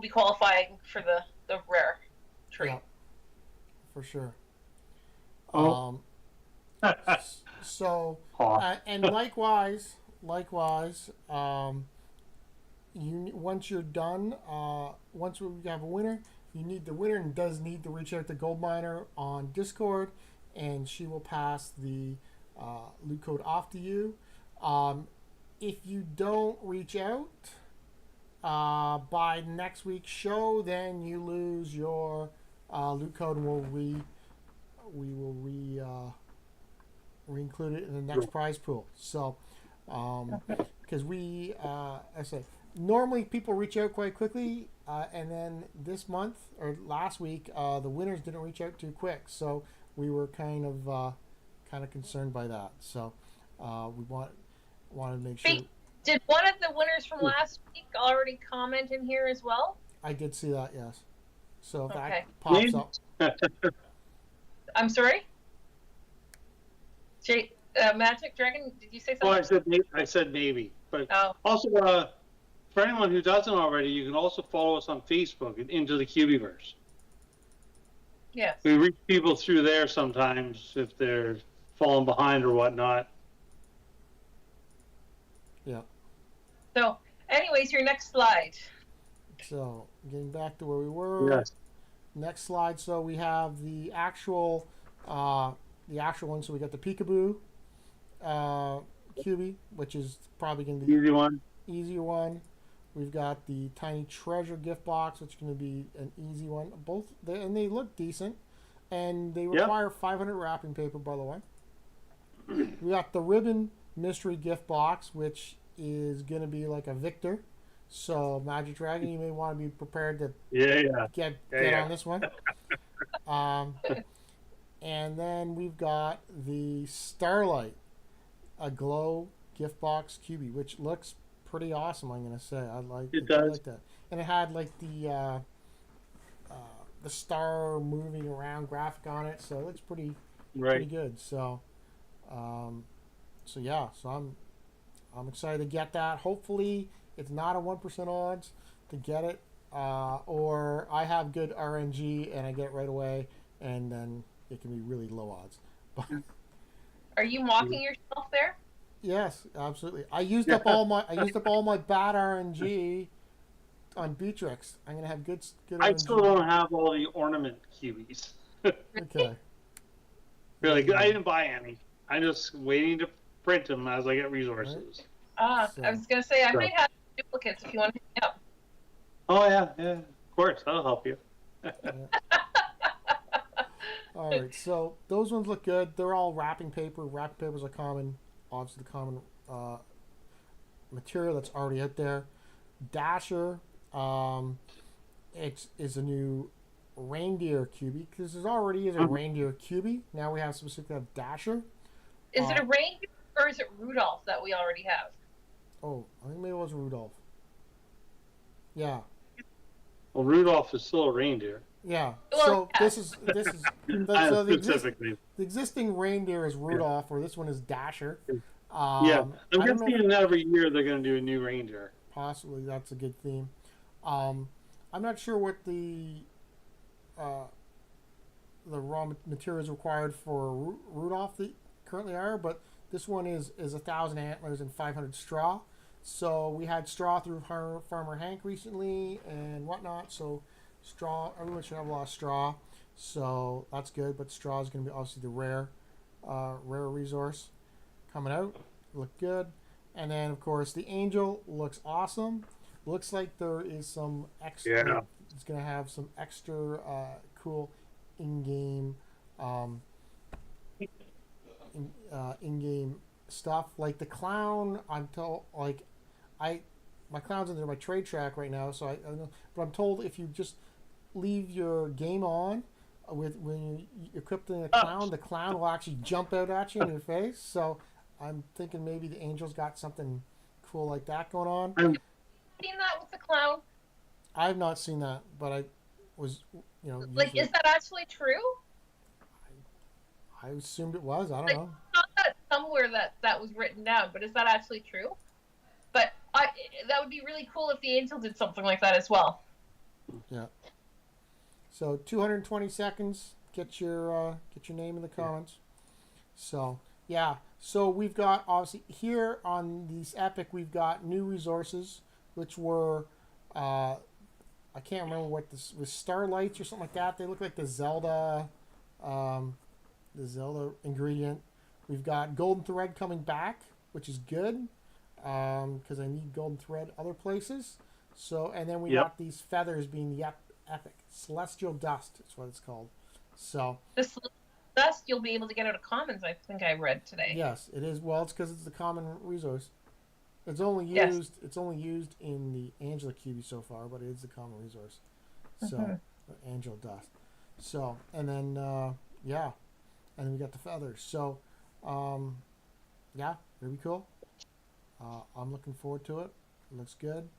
qualifying for the rare tree. Yeah, for sure. Oh. So and likewise, once you're done, once we have a winner, you need the winner and does need to reach out to Goldminer on Discord, and she will pass the loot code off to you. If you don't reach out by next week's show, then you lose your loot code, and we will re-include it in the next prize pool. So, because I say normally people reach out quite quickly, and then this month or last week, the winners didn't reach out too quick. So we were kind of concerned by that. So we wanted to make sure. Did one of the winners from last week already comment in here as well? I did see that, yes. So if Okay. that pops up. I'm sorry? Magic Dragon, did you say Oh, something? I said maybe. But Oh. also, for anyone who doesn't already, you can also follow us on Facebook at Into the Cubieverse. Yes. We reach people through there sometimes if they're falling behind or whatnot. Yeah. So, anyways, your next slide. So getting back to where we were. Yes. Next slide. So we have the actual one. So we got the Peekaboo Cubie, which is probably going to be Easy one. We've got the Tiny Treasure gift box, which is going to be an easy one. They look decent, and they require 500 wrapping paper, by the way. We got the Ribbon Mystery gift box, which is going to be like a Victor. So Magic Dragon, you may want to be prepared to get on this one. And then we've got the Starlight, a glow gift box Cubie, which looks pretty awesome. I'm gonna say I like that, and it had like the star moving around graphic on it, so it looks pretty good. So, so I'm excited to get that. Hopefully, it's not a 1% odds to get it, or I have good RNG and I get it right away, and then it can be really low odds. Are you mocking yourself there? Yes, absolutely. I used up all my bad RNG on Beatrix. I'm gonna have good RNG. I still don't have all the ornament cubies. Okay. Really good. I didn't buy any. I'm just waiting to print them as I get resources. I was gonna say I might have duplicates if you want to hit me up. Oh yeah, of course, that'll help you. All right, so those ones look good. They're all wrapping paper. Wrapping papers are common, obviously the common material that's already out there. Dasher, it is a new reindeer cubie because there already is a reindeer cubie. Now we have specifically have Dasher. Is it a reindeer or is it Rudolph that we already have? Oh, I think maybe it was Rudolph. Yeah. Well, Rudolph is still a reindeer. Yeah. Well, so this is so specifically. the existing reindeer is Rudolph, or this one is Dasher. I'm guessing every year they're going to do a new reindeer. Possibly that's a good theme. I'm not sure what the raw materials required for Rudolph currently are, but this one is 1,000 antlers and 500 straw. So we had straw through Farmer Hank recently and whatnot. So straw, everyone should have a lot of straw. So that's good. But straw is going to be obviously the rare resource coming out. Look good. And then of course the angel looks awesome. looks like there is some extra. Yeah. It's gonna have some extra cool in-game, um, in-game stuff. Like the clown, I'm told. Like, I, my clown's under my trade track right now, so I don't know. But I'm told if you just leave your game on with when you equip the clown will actually jump out at you in your face. So I'm thinking maybe the angels got something cool like that going on. Seen that with the clown? I've not seen that, but I was, Like, is that actually true? I assumed it was. I don't Like, know. not that somewhere that was written down, but is that actually true? But that would be really cool if the angel did something like that as well. Yeah. So 220 seconds. Get your name in the comments. So yeah. So we've got obviously here on these Epic, we've got new resources, which were I can't remember what this was, starlights or something like that. They look like the Zelda ingredient. We've got golden thread coming back, which is good because I need golden thread other places. So and then we got these feathers being the epic celestial dust. Is what it's called. So this dust you'll be able to get out of commons. I think I read today. Yes, it is. Well, it's because it's the common resource. It's only used. Yes. It's only used in the Angela Cubie so far, but it is the common resource. So, Angel dust. So, and then and then we got the feathers. So, really cool. I'm looking forward to it. It looks good.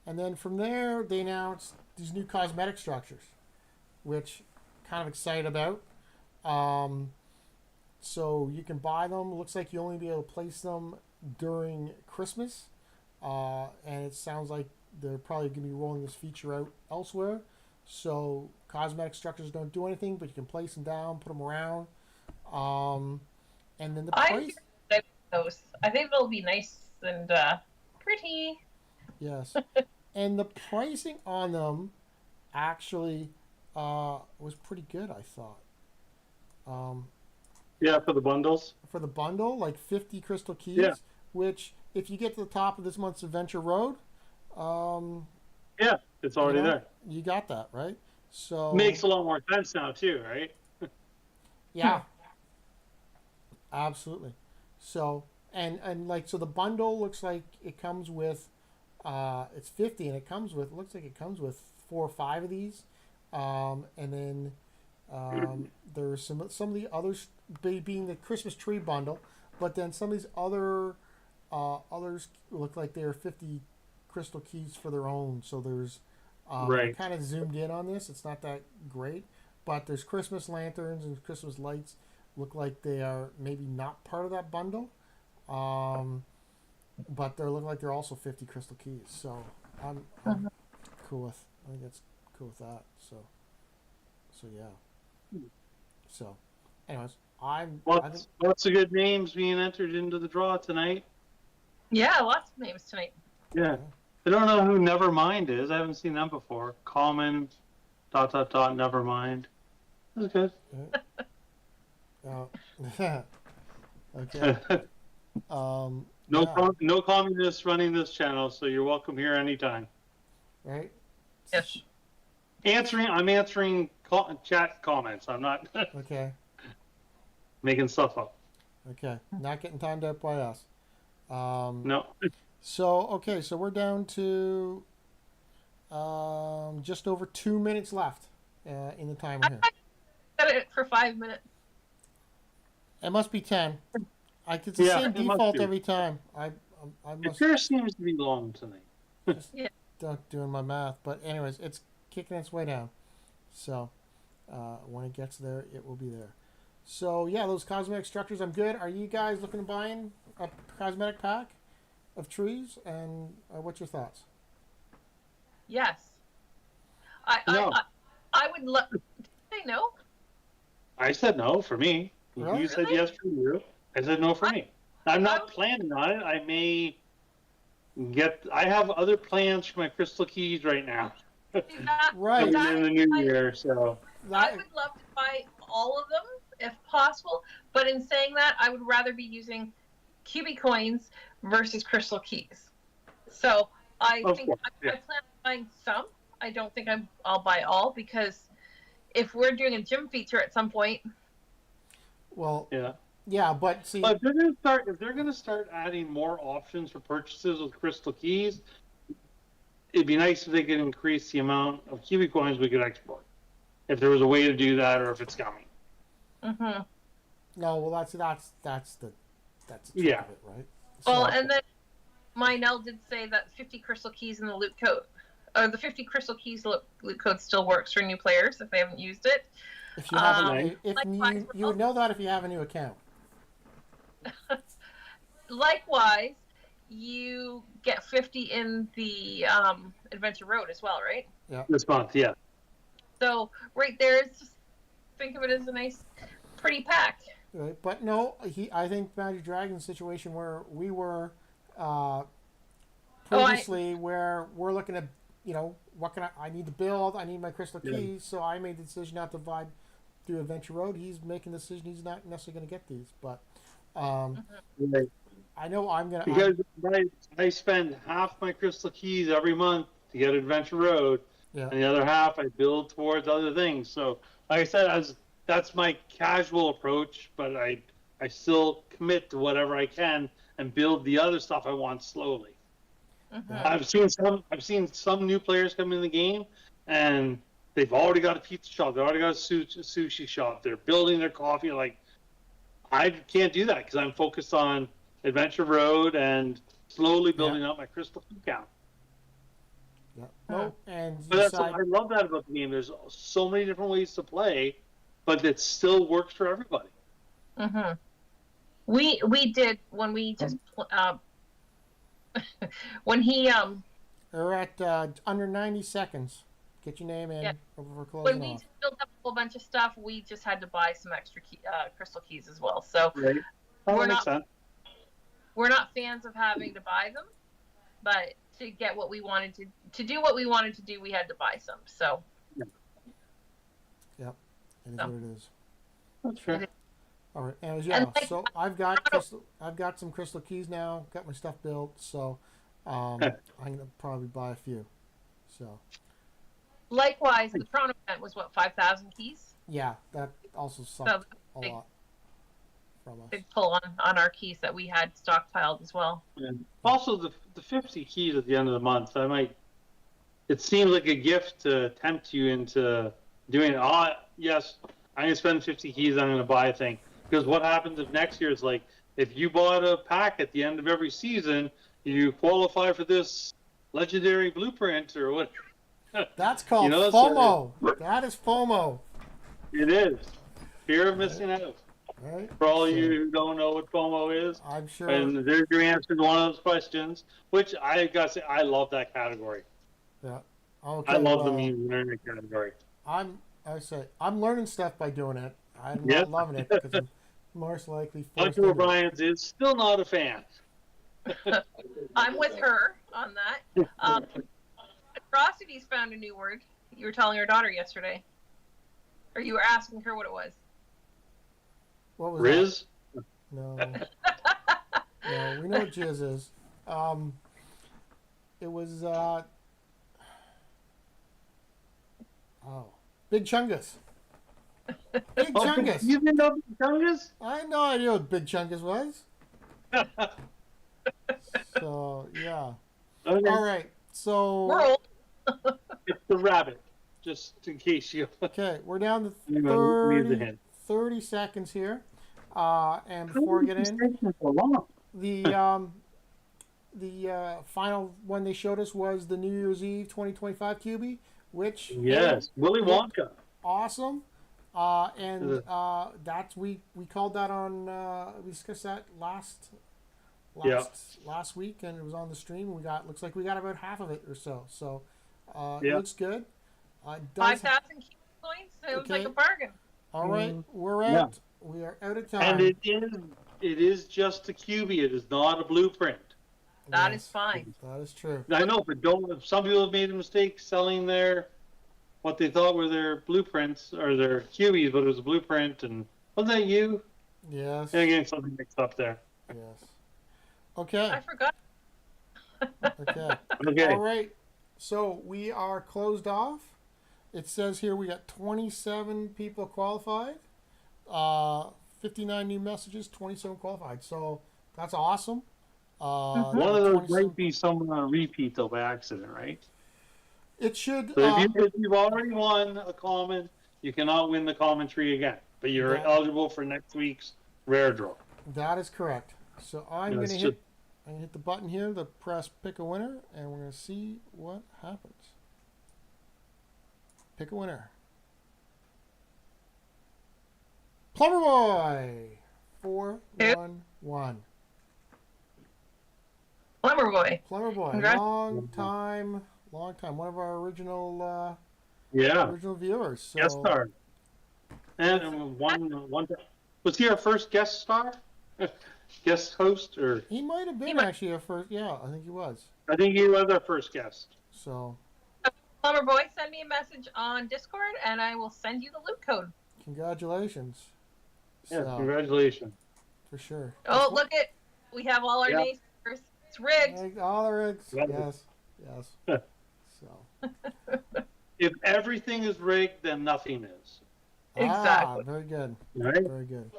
And then from there, they announced these new cosmetic structures, which I'm kind of excited about. So you can buy them. Looks like you only be able to place them during Christmas, and it sounds like they're probably going to be rolling this feature out elsewhere. So cosmetic structures don't do anything, but you can place them down, put them around, and then the price. I think they'll be nice and pretty. Yes, and the pricing on them actually was pretty good, I thought. Yeah, for the bundles. For the bundle, like 50 crystal keys, which if you get to the top of this month's Adventure Road, it's already there. You got that, right? So makes a lot more sense now too, right? Yeah. Absolutely. So and so the bundle looks like it comes with it's 50 and looks like it comes with 4 or 5 of these. And then there's some of the others being the Christmas tree bundle, but then some of these others look like they're 50 crystal keys for their own. So there's I kind of zoomed in on this. It's not that great, but there's Christmas lanterns and Christmas lights. Look like they are maybe not part of that bundle, but they look like they're also 50 crystal keys. So I'm cool with. I think that's cool with that. So yeah. So, anyways, lots of good names being entered into the draw tonight. Yeah, lots of names tonight. Yeah. I don't know who Nevermind is. I haven't seen them before. Common, ... Nevermind. That's good. Okay. No communists running this channel, so you're welcome here anytime. Right? Yes. I'm answering chat comments. I'm not okay. Making stuff up. Okay. Not getting timed out by us. No. So we're down to just over 2 minutes left in the timer here. I got it for 5 minutes. It must be 10. It's the same default every time. I must. It sure seems to be long tonight. Not doing my math, but anyways, it's kicking its way down. So when it gets there, it will be there. So yeah, those cosmetic structures, I'm good. Are you guys looking to buy in a cosmetic pack of trees? And what's your thoughts? Yes. No. I would love. Did you say no? I said no for me. Really? You said yes for you. I said no for me. I'm not planning on it. I may get. I have other plans for my crystal keys right now. Right. In the new year, so. I would love to buy all of them if possible, but in saying that, I would rather be using Cubie coins versus crystal keys. So I Of think course, I yeah. plan on buying some. I don't think I'll buy all, because if we're doing a gym feature at some point, Well, Yeah. yeah, but see, But if they're gonna start adding more options for purchases with crystal keys, it'd be nice if they could increase the amount of Kiwi coins we could export. If there was a way to do that, or if it's coming. mm-hmm. no, well, that's the trick Yeah. of it, right? Well, So, and then Minel did say that 50 crystal keys in the loot code, or the 50 crystal keys loot code still works for new players if they haven't used it. if you have Nice. if Likewise, you would know that if you have a new account. likewise, you get 50 in the Adventure Road as well, right? Yeah. This month, yeah. So right there, it's just think of it as a nice, pretty pack. Right. But no, I think Magic Dragon's situation where we were previously, where we're looking at, what can I need to build? I need my crystal keys, so I made the decision not to buy through Adventure Road. He's making the decision he's not necessarily going to get these, but Right. I know I'm going to. Because I spend half my crystal keys every month to get Adventure Road, Yeah. and the other half I build towards other things. So, like I said, that's my casual approach, but I still commit to whatever I can and build the other stuff I want slowly. Mm-hmm. I've seen some new players come in the game, and they've already got a pizza shop, they already got a sushi shop, they're building their coffee. Like, I can't do that because I'm focused on Adventure Road and slowly building up my crystal key count. Yeah. No, and But I love that about the game. There's so many different ways to play, but it still works for everybody. Mm-hmm. We did when we just when he we're at under 90 seconds. Get your name in. Yeah. We're closing when we off. just built up a whole bunch of stuff, we just had to buy some extra crystal keys as well. So Right. we're Makes not sense. we're not fans of having to buy them, but to get what we wanted to do what we wanted to do, we had to buy some. So Yep. It is So. what it is. That's fair. All right, and And like- so I've got some crystal keys now. Got my stuff built, so I'm gonna probably buy a few. So likewise, the Toronto event was what 5,000 keys. yeah, that also sucked So a big- lot from us. big pull on our keys that we had stockpiled as well. And also, the 50 keys at the end of the month, it seems like a gift to tempt you into doing it. Oh, yes, I'm going to spend 50 keys, I'm going to buy a thing. Because what happens if next year is like, if you bought a pack at the end of every season, you qualify for this legendary blueprint or what? That's called so- FOMO. That is FOMO. It is. Fear of missing out. Right? For all So, you who don't know what FOMO is, I'm sure. and there's your answer to one of those questions, which I got to say, I love that category. Yeah. Okay, I love the well, memes learning category. I'm learning stuff by doing it. I'm Yeah. not loving it because I'm most likely forced Michael into it. O'Brien's is still not a fan. I'm with her on that. Atrocities found a new word. You were telling your daughter yesterday, or you were asking her what it was. What was Riz? that? No. No, we know what jizz is. It was Big Chungus. Big Chungus. You didn't know Big Chungus? I had no idea what Big Chungus was. So yeah. Okay. All right. So We're old. It's the rabbit, just in case you okay, we're down to need a 30, hint. 30 seconds here. And before we get in, the final one they showed us was the New Year's Eve 2025 Cubie, which Yes, Willy Wonka. awesome. That's we called that on we discussed that last week, and it was on the stream. Looks like we got about half of it or so. So it looks good. 5,000 coins. It was like a bargain. All right, we're out. Yeah. We are out of time. And it is just a Cubie. It is not a blueprint. That Yes, is fine. That is true. I know, but some people have made a mistake selling what they thought were their blueprints or their Cubies, but it was a blueprint. And wasn't that you? Yes. And again, something mixed up there. Yes. Okay. I forgot. Okay. Okay. All right. So we are closed off. It says here we got 27 people qualified. 59 new messages, 27 qualified. So that's awesome. Mhm. One The of those 27. might be some repeat though by accident, right? It should. So if you've already won a common, you cannot win the common tree again. But you're That eligible for next week's rare draw. that is correct. So I'm That's gonna just hit the button here to press pick a winner, and we're gonna see what happens. Pick a winner. Plumber Boy, 411. Plumber Boy. Plumber Boy, Congrats. long time. One of our original yeah. original viewers. So Guest star. And one was he our first guest star? Guest host or he might have been might- actually a first. Yeah, I think he was. I think he was our first guest. So Plumber Boy, send me a message on Discord and I will send you the loot code. congratulations. Yeah, So, congratulations. for sure. Oh, look it. We have all our Yeah. naysayers. It's rigged. All the rigs. Love it. Yes. Yes. So. If everything is rigged, then nothing is. Exactly. Very good. Right? Very good.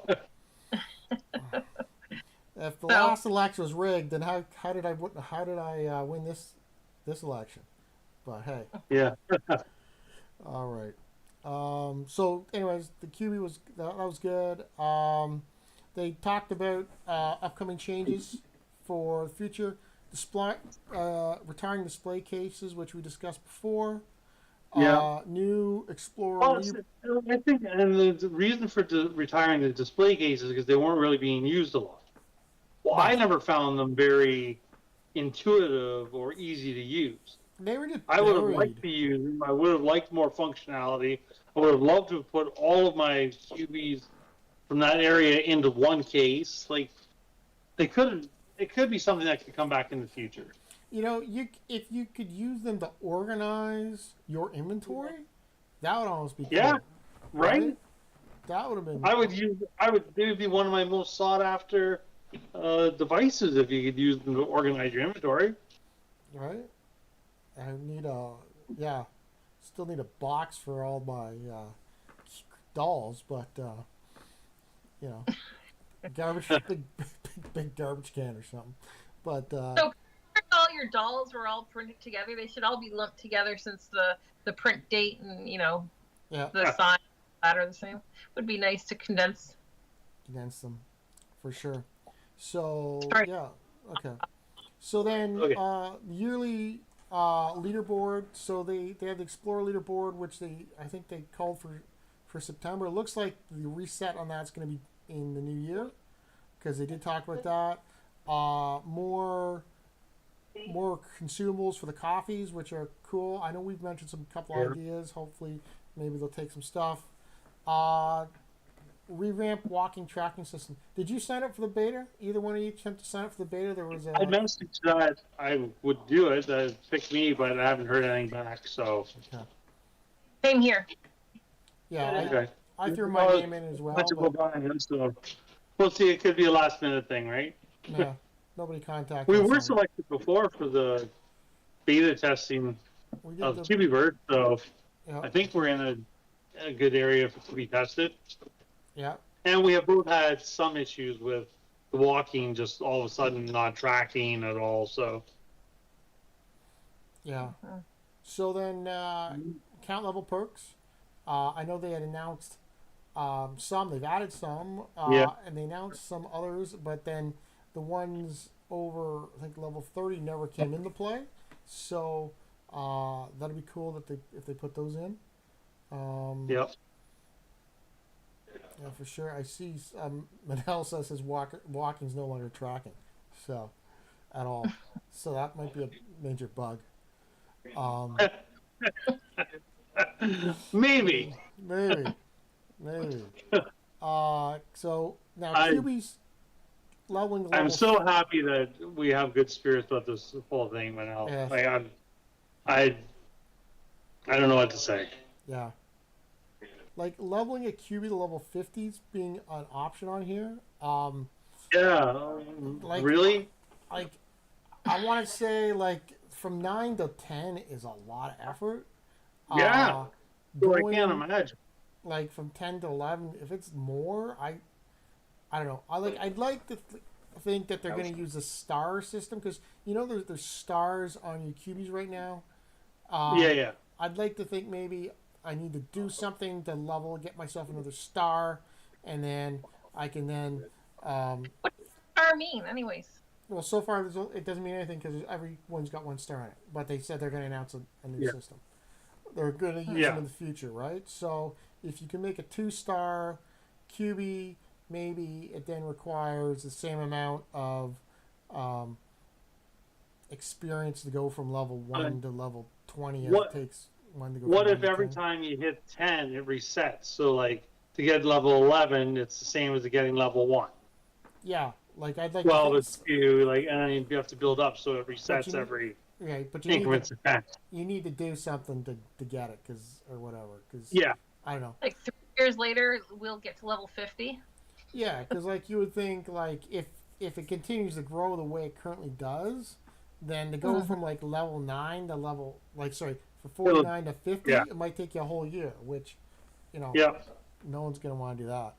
If the last election was rigged, then how did I win this election? But hey, Yeah. all right. So, anyways, the QB was that was good. They talked about upcoming changes for the future. Display, retiring display cases, which we discussed before. Yeah. New Explorer. Well, I think, and the reason for retiring the display cases is because they weren't really being used a lot. Well, I never found them very intuitive or easy to use. They were just I would have buried. liked to use them. I would have liked more functionality. I would have loved to have put all of my QBs from that area into one case. Like they could. It could be something that could come back in the future. You know, if you could use them to organize your inventory, that would almost be cool. Yeah, right. That would have been. They would be one of my most sought after devices if you could use them to organize your inventory. Right. I need still need a box for all my dolls, but you know, garbage, big garbage can or something. But So all your dolls were all printed together. They should all be lumped together since the print date and the size that are the same. Would be nice to condense them for sure. So Sorry. yeah, okay. So then yearly leaderboard. So they have the Explorer leaderboard, which I think they called for September. It looks like the reset on that's going to be in the new year because they did talk about that. More consumables for the coffees, which are cool. I know we've mentioned some couple ideas. Hopefully, maybe they'll take some stuff. Revamp walking tracking system. Did you sign up for the beta? Either one of you attempt to sign up for the beta? There was I messaged that I would do it. That picked me, but I haven't heard anything back. So Same here. Yeah, I threw my name in as well. So we'll see. It could be a last minute thing, right? No, nobody contacted We us were on it. selected before for the beta testing We did of the- Cubieverse, so Yeah. I think we're in a good area to be tested. Yeah. And we have both had some issues with the walking just all of a sudden not tracking at all. So Yeah. So then, count level perks. I know they had announced some. They've added some, and they announced some others. But then the ones over, I think level 30 never came into play. So that'd be cool that if they put those in. yep. Yeah, for sure. I see. Manel says his walking's no longer tracking, so at all. So that might be a major bug. Maybe. Maybe. So now QB's leveling the level. I'm so happy that we have good spirits about this whole thing, Manel. Yes. Like I don't know what to say. Yeah. Like leveling a QB to level 50s being an option on here. Yeah. Like, Really? Like I want to say like from 9 to 10 is a lot of effort. Yeah. Uh, So I can't going imagine. like from 10 to 11, if it's more, I don't know. I'd like to think that they're going to use the star system because there's stars on your cubies right now. Yeah, Um, yeah. I'd like to think maybe I need to do something to level, get myself another star, and then I can then. Um, Star mean, anyways. well, so far it doesn't mean anything because everyone's got one star on it. But they said they're going to announce a new Yeah. system. They're going to use them Yeah. in the future, right? So if you can make a 2-star QB, maybe it then requires the same amount of um, experience to go from level Uh, 1 to level 20 as it what takes one to go What from 1 if to every 10. time you hit 10, it resets? So, like, to get level 11, it's the same as getting level 1. Yeah, like I'd like to 12 think, is 2, like, and then you have to build up, so it but you resets need, every right, but increments of 10. you need to do something to get it, or whatever, because Yeah. I don't know. Like 3 years later, we'll get to level 50. Yeah, because like you would think, like if it continues to grow the way it currently does, then to go from like level 9 to level for 49 to 50, Yeah. it might take you a whole year, which Yeah. no one's gonna want to do that.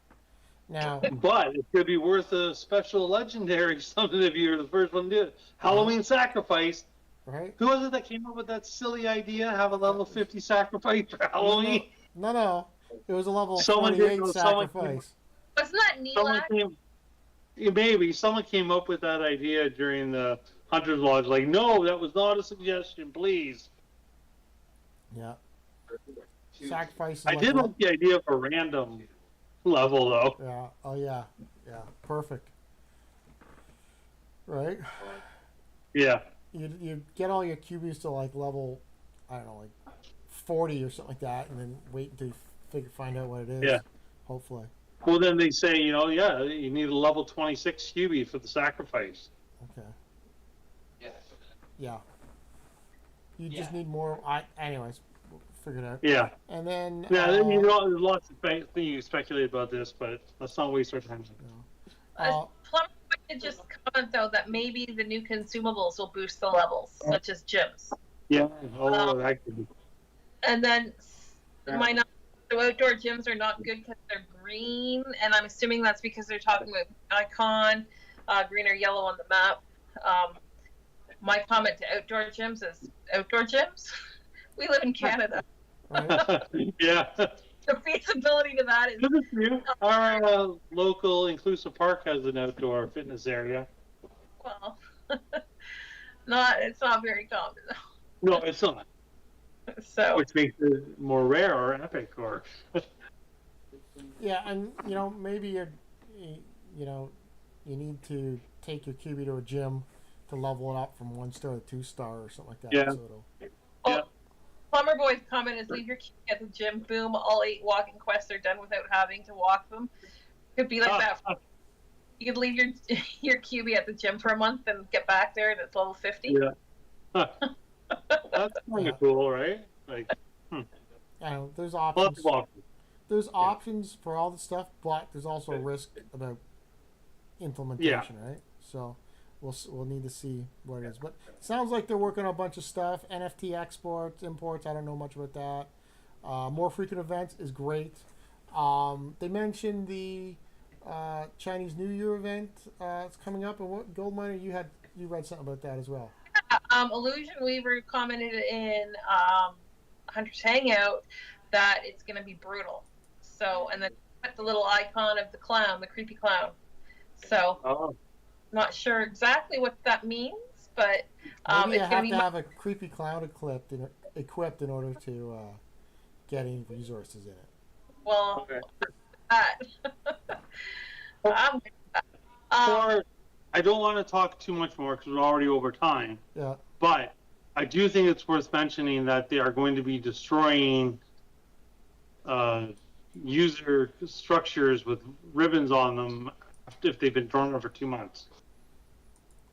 Now, But it could be worth a special legendary something if you're the first one to do it. Halloween sacrifice. right? Who was it that came up with that silly idea? Have a level 50 sacrifice for No, Halloween? no. It was a level Someone 48 did. sacrifice. Wasn't that Someone Neelac? came. Maybe someone came up with that idea during the Hunter's Lodge. Like, no, that was not a suggestion. Please. Yeah, sacrifice is I like did like the idea of a random level, though. yeah. Oh yeah, yeah. Perfect. Right. Yeah. You get all your QBs to like level, I don't know, like 40 or something like that, and then wait until you find out what it is. Yeah. Hopefully. Well, then they say, yeah, you need a level 26 QB for the sacrifice. Okay. Yeah. You just need more. Anyways, we'll figure it out. Yeah. And then. Yeah, there's lots of things you speculate about this, but let's not waste our time. Plumber did just comment though that maybe the new consumables will boost the levels, such as gyms. Yeah. Oh, that could be. And then the outdoor gyms are not good because they're green, and I'm assuming that's because they're talking about icon, green or yellow on the map. My comment to outdoor gyms is outdoor gyms. We live in Canada. Right. Yeah. The feasibility to that is Our local inclusive park has an outdoor fitness area. well, it's not very common No, it's not. so Which makes it more rare or epic, or Yeah, and maybe you need to take your QB to a gym to level it up from 1-star to 2-star or something like that. Yeah. So yeah. Plumber Boy's comment is leave your key at the gym. Boom, all 8 walking quests are done without having to walk them. Could be like that. You could leave your QB at the gym for a month and get back there and it's level 50. Yeah. That's kind of cool, right? Like, I don't know, there's lots options. of options. There's options for all the stuff, but there's also a risk about implementation, right? So we'll need to see what it is. But it sounds like they're working on a bunch of stuff. NFT exports, imports. I don't know much about that. More frequent events is great. They mentioned the Chinese New Year event. It's coming up, and what Goldminer, you read something about that as well. Illusion Weaver commented in Hunter's Hangout that it's going to be brutal. So, and then the little icon of the clown, the creepy clown. So, not sure exactly what that means, but maybe it's you going have to to have a creepy clown equipped in order to get any resources in it. Well, Okay. That. I don't want to talk too much more because we're already over time. Yeah. But I do think it's worth mentioning that they are going to be destroying user structures with ribbons on them if they've been drawn over 2 months.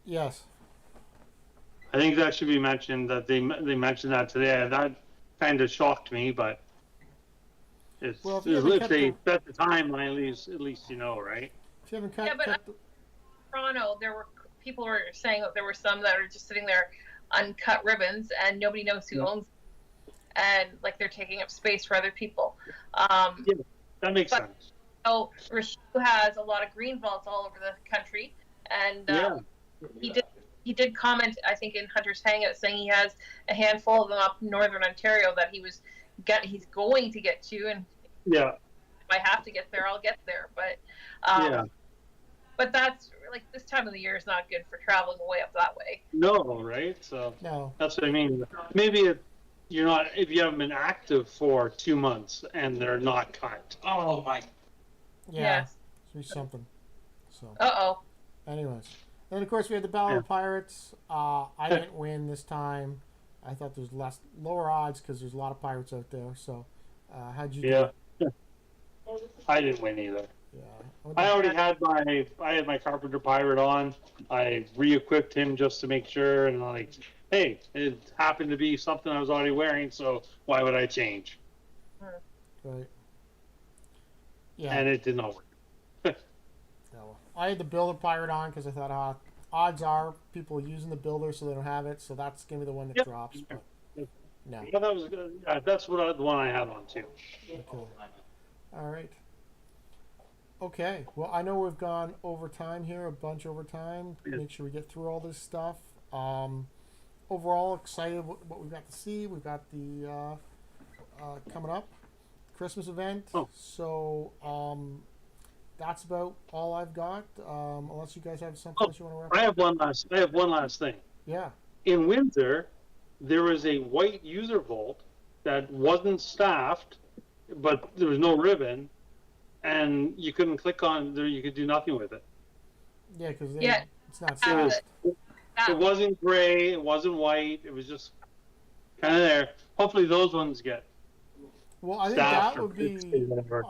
Yes. I think that should be mentioned, that they mentioned that today. That kind of shocked me, but if they set the timeline, at least right? If you haven't Toronto, there were people were saying that there were some that are just sitting there uncut ribbons and nobody knows who owns them, and like they're taking up space for other people. Yeah, that makes sense. So Rashu has a lot of green vaults all over the country, and he did comment, I think, in Hunter's Hangout, saying he has a handful of them up in northern Ontario that he's going to get to, and Yeah. if I have to get there, I'll get there. But but that's like this time of the year is not good for traveling away up that way. No, right? So No. that's what I mean. Maybe you're not, if you haven't been active for 2 months and they're not cut. Oh my. Yeah. Yes. It's something. So. Anyways, and then of course we had the Battle of Pirates. I didn't win this time. I thought there's lower odds because there's a lot of pirates out there. So, how'd you do? Yeah. I didn't win either. Yeah. I already had my Carpenter Pirate on. I re-equipped him just to make sure, and like, hey, it happened to be something I was already wearing, so why would I change? Right. Yeah. And it did not work. No. I had the Builder Pirate on because I thought, odds are people are using the Builder, so they don't have it, so that's gonna be the one that drops. But no. Yeah, that was good. Yeah, that's the one I had on too. Okay. All right. Okay. Well, I know we've gone over time here, a bunch over time. Yeah. Make sure we get through all this stuff. Overall, excited what we've got to see. We've got the coming up Christmas event. Oh. So that's about all I've got. Unless you guys have something else you want to wrap up. I have one last thing. Yeah. In Windsor, there was a white user vault that wasn't staffed, but there was no ribbon, and you couldn't click on there. You could do nothing with it. Yeah, because Yeah. it's not It, staffed. it wasn't gray. It wasn't white. It was just kind of there. Hopefully, those ones get Well, I think staffed that or would be fixed or whatever.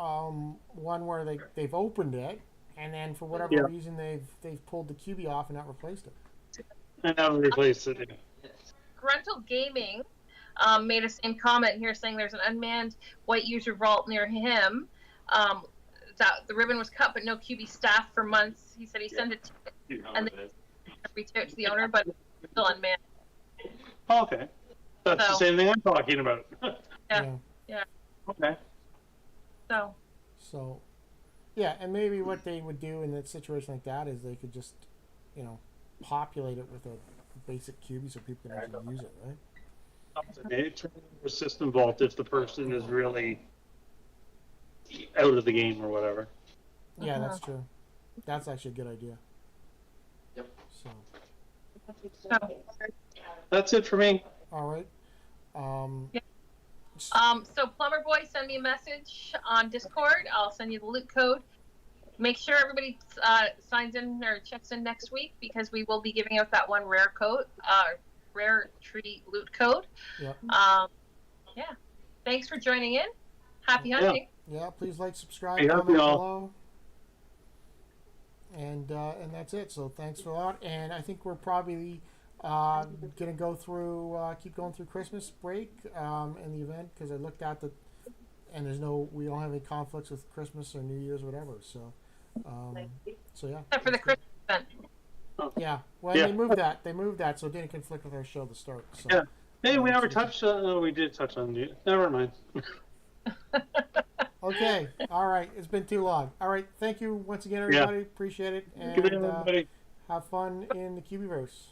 one where they've opened it, and then for whatever Yeah. reason they've pulled the QB off and not replaced it. And now replace it. Gruntle Gaming made a same comment here saying there's an unmanned white user vault near him. That the ribbon was cut, but no QB staff for months. He said he sent it to and then reached out to the owner, but it's still unmanned. Oh, okay, that's the So- same thing I'm talking about. Yeah. Okay. So Yeah, and maybe what they would do in a situation like that is they could just, populate it with a basic QB so people can actually use it, right? Maybe turn it into a system vault if the person is really out of the game or whatever. Yeah, that's true. That's actually a good idea. Yep. So, That's it for me. all right. So Plumber Boy, send me a message on Discord. I'll send you the loot code. Make sure everybody signs in or checks in next week because we will be giving out that one rare code, rare tree loot code. Yep. Yeah. Thanks for joining in. Happy hunting. Yeah, please like, subscribe, Hey, happy comment all. below. And that's it. So thanks for a lot. And I think we're probably gonna go through, keep going through Christmas break in the event because I looked at and we don't have any conflicts with Christmas or New Year's or whatever. So, yeah. Except for the Christmas event. Yeah. Well, Yeah. they moved that so it didn't conflict with our show to start. So. Yeah. Hey, we never so- touched. No, we did touch on it. Never mind. Okay. All right. It's been too long. All right. Thank you once again, everybody. Appreciate it. Good And night, everybody. have fun in the Cubieverse.